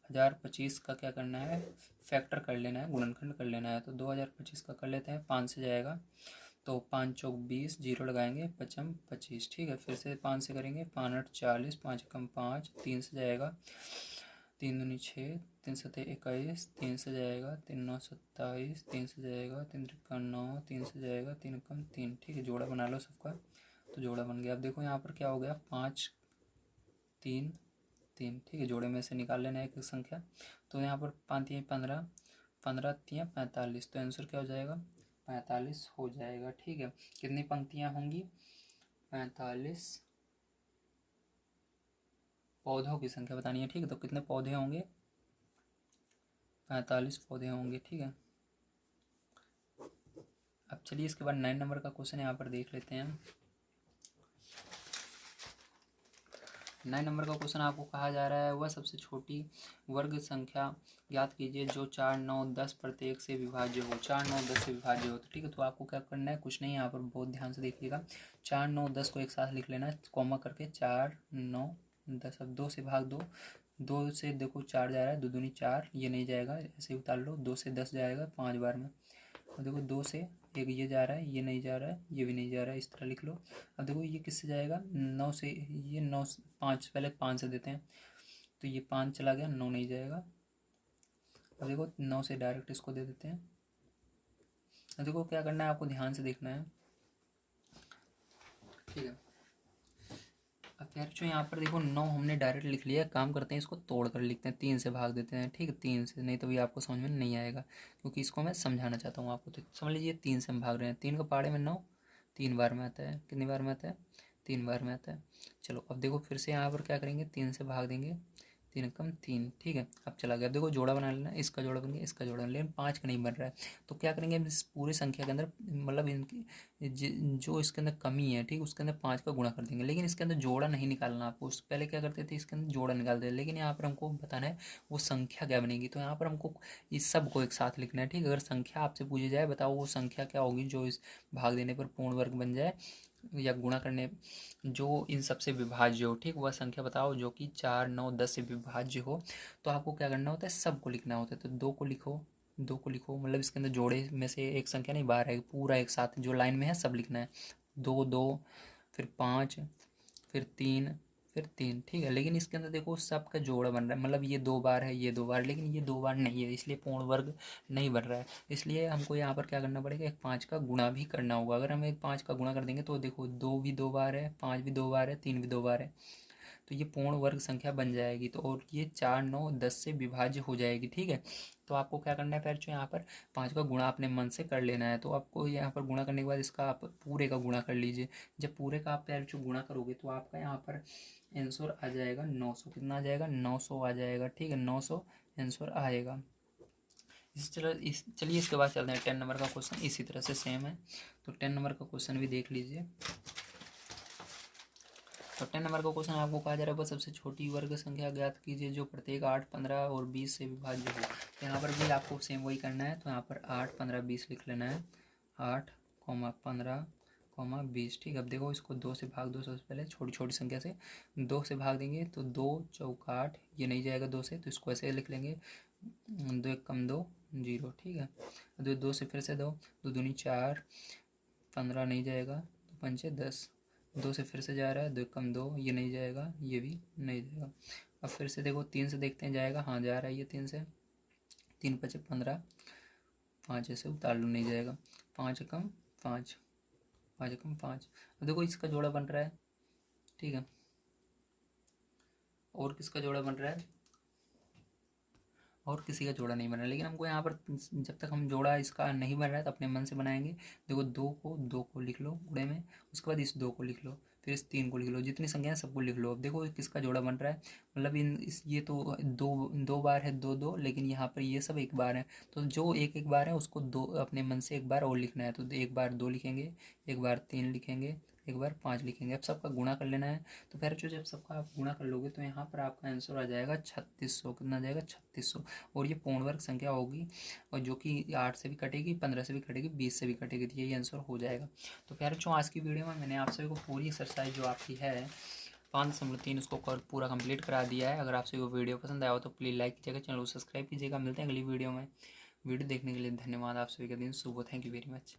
2025 का क्या करना है, फैक्टर कर लेना है, गुणनखंड कर लेना है। तो 2025 का कर लेते हैं, 5 से जाएगा, तो 5 चौक 20, जीरो लगाएंगे, 5 25, ठीक है। फिर से 5 से करेंगे, 5 8 40, 5 कम 5, 3 से जाएगा, 3 दूनी 6, 3 7 21, 3 से जाएगा, 3 9 27, 3 से जाएगा, 3 का 9, 3 से जाएगा, 3 कम 3, ठीक है। जोड़ा बना लो सबका, तो जोड़ा बन गया। अब देखो यहाँ पर क्या हो गया, 5 3 3, ठीक है। जोड़े में से निकाल लेना एक संख्या, तो यहाँ पर 5 3 15, 15 3 45, तो आंसर क्या हो जाएगा, 45 हो जाएगा, ठीक है। कितनी पंक्तियाँ होंगी, 45 पौधों की संख्या बतानी है, ठीक है। तो कितने पौधे होंगे, 45 पौधे होंगे, ठीक है। अब चलिए इसके बाद 9 नंबर का क्वेश्चन यहाँ पर देख लेते हैं। 9 नंबर का क्वेश्चन आपको कहा जा रहा है वह सबसे छोटी वर्ग संख्या ज्ञात कीजिए जो 4, 9, 10 प्रत्येक से विभाज्य हो। 4, 9, 10 से विभाज्य हो, तो ठीक है। तो आपको क्या करना है, कुछ नहीं, यहाँ पर बहुत ध्यान से देखिएगा। 4, 9, 10 को एक साथ लिख लेना है, कॉमा करके 4, 9, 10। अब 2 से भाग दो, 2 से देखो 4 जा रहा है, 2 दूनी 4, ये नहीं जाएगा, ऐसे ही उतार लो। 2 से 10 जाएगा 5 बार में। अब देखो 2 से एक ये जा रहा है, ये नहीं जा रहा है, ये भी नहीं जा रहा है, इस तरह लिख लो। अब देखो ये किससे जाएगा, 9 से, ये 9 5, पहले 5 से देते हैं, तो ये 5 चला गया, 9 नहीं जाएगा। अब देखो 9 से डायरेक्ट इसको दे देते हैं। अब देखो क्या करना है, आपको ध्यान से देखना है, ठीक है। अब यार जो यहाँ पर देखो 9 हमने डायरेक्ट लिख लिया, काम करते हैं इसको तोड़ कर लिखते हैं, 3 से भाग देते हैं, ठीक है। 3 से, नहीं तो भी आपको समझ में नहीं आएगा, क्योंकि इसको मैं समझाना चाहता हूँ आपको। तो समझ लीजिए 3 से हम भाग रहे हैं, 3 को पहाड़े में 9 3 बार में आता है, कितनी बार में आता है, 3 बार में आता है। चलो अब देखो फिर से यहाँ पर क्या करेंगे, 3 से भाग देंगे, 3 कम 3, ठीक है। अब चला गया। अब देखो जोड़ा बना लेना, इसका जोड़ा बन गया, इसका जोड़ा, लेकिन 5 का नहीं बन रहा है। तो क्या करेंगे, इस पूरी संख्या के अंदर, मतलब इनकी जो इसके अंदर कमी है, ठीक, उसके अंदर 5 का गुणा कर देंगे। लेकिन इसके अंदर जोड़ा नहीं निकालना आपको, उससे पहले क्या करते थे, इसके अंदर जोड़ा निकालते थे। लेकिन यहाँ पर हमको बताना है वो संख्या क्या बनेगी। तो यहाँ पर हमको इस सब को एक साथ लिखना है, ठीक। अगर संख्या आपसे पूछी जाए, बताओ वो संख्या क्या होगी जो इस भाग देने पर पूर्ण वर्ग बन जाए, या गुणा करने जो इन सबसे विभाज्य हो, ठीक। वह संख्या बताओ जो कि 4, 9, 10 से विभाज्य हो। तो आपको क्या करना होता है, सबको लिखना होता है। तो 2 को लिखो, 2 को लिखो, मतलब इसके अंदर जोड़े में से एक संख्या नहीं बाहर है, पूरा एक साथ जो लाइन में है सब लिखना है। 2, 2, फिर 5, फिर 3, फिर 3, ठीक है। लेकिन इसके अंदर देखो सबका जोड़ा बन रहा है, मतलब ये 2 बार है, ये 2 बार, लेकिन ये 2 बार नहीं है, इसलिए पूर्ण वर्ग नहीं बन रहा है। इसलिए हमको यहाँ पर क्या करना पड़ेगा, एक 5 का गुणा भी करना होगा। अगर हम एक 5 का गुणा कर देंगे तो देखो 2 भी 2 बार है, 5 भी 2 बार है, 3 भी 2 बार है, तो ये पूर्ण वर्ग संख्या बन जाएगी। तो और ये 4, 9, 10 से विभाज्य हो जाएगी, ठीक है। तो आपको क्या करना है, फिर जो यहाँ पर 5 का गुणा अपने मन से कर लेना है। तो आपको यहाँ पर गुणा करने के बाद इसका आप पूरे का गुणा कर लीजिए। जब पूरे का आप पैर जो गुणा करोगे तो आपका यहाँ पर आंसर आ जाएगा 900। कितना आ जाएगा, 900 आ जाएगा, ठीक है। 900 आंसर आएगा। चलिए इसके बाद चलते हैं 10 नंबर का क्वेश्चन, इसी तरह से सेम है। तो 10 नंबर का क्वेश्चन भी देख लीजिए। तो 10 नंबर का क्वेश्चन आपको कहा जा रहा है वह सबसे छोटी वर्ग संख्या ज्ञात कीजिए जो प्रत्येक 8, 15 और 20 से विभाज्य हो। तो यहाँ पर भी आपको सेम वही करना है। तो यहाँ पर 8, 15, 20 लिख लेना है, 8, 15, 20, ठीक है। अब देखो इसको 2 से भाग दो, सबसे पहले छोटी छोटी संख्या से 2 से भाग देंगे तो 2 चौका 8, ये नहीं जाएगा 2 से, तो इसको ऐसे लिख लेंगे, 2 1 कम 2 0, ठीक है। 2 से फिर से 2 दूनी 4, 15 नहीं जाएगा, 2 पंचे 10, 2 से फिर से जा रहा है, 2 कम 2, ये नहीं जाएगा, ये भी नहीं जाएगा। अब फिर से देखो 3 से देखते हैं जाएगा, हाँ जा रहा है ये 3 से, 3 पचे 15, 5 ऐसे उतार लो, नहीं जाएगा, 5 कम 5, 5 कम 5। अब देखो इसका जोड़ा बन रहा है, ठीक है। और किसका जोड़ा बन रहा है, और किसी का जोड़ा नहीं बन रहा है। लेकिन हमको यहाँ पर जब तक हम जोड़ा इसका नहीं बन रहा है तो अपने मन से बनाएंगे। देखो 2 को लिख लो गुणे में, उसके बाद इस 2 को लिख लो, फिर इस 3 को लिख लो, जितनी संख्या है सबको लिख लो। अब देखो किसका जोड़ा बन रहा है, मतलब ये तो दो बार है, 2 2, लेकिन यहाँ पर ये सब एक बार है। तो जो एक एक बार है उसको 2 अपने मन से एक बार और लिखना है। तो एक बार 2 लिखेंगे, एक बार 3 लिखेंगे, एक बार 5 लिखेंगे। अब सबका गुणा कर लेना है। तो फिर जो जब सबका आप गुणा कर लोगे तो यहाँ पर आपका आंसर आ जाएगा 3600। कितना आ जाएगा, 3600। और ये पूर्ण वर्ग संख्या होगी, और जो कि 8 से भी कटेगी, 15 से भी कटेगी, 20 से भी कटेगी, तो यही आंसर हो जाएगा। तो प्यारे जो आज की वीडियो में मैंने आप सभी को पूरी एक्सरसाइज जो आपकी है 5.3 उसको पूरा कंप्लीट करा दिया है। अगर आपसे वो वीडियो पसंद आया हो तो प्लीज़ लाइक कीजिएगा, चैनल को सब्सक्राइब कीजिएगा। मिलते हैं अगली वीडियो में। वीडियो देखने के लिए धन्यवाद। आप सभी का दिन शुभ हो। Thank you very much.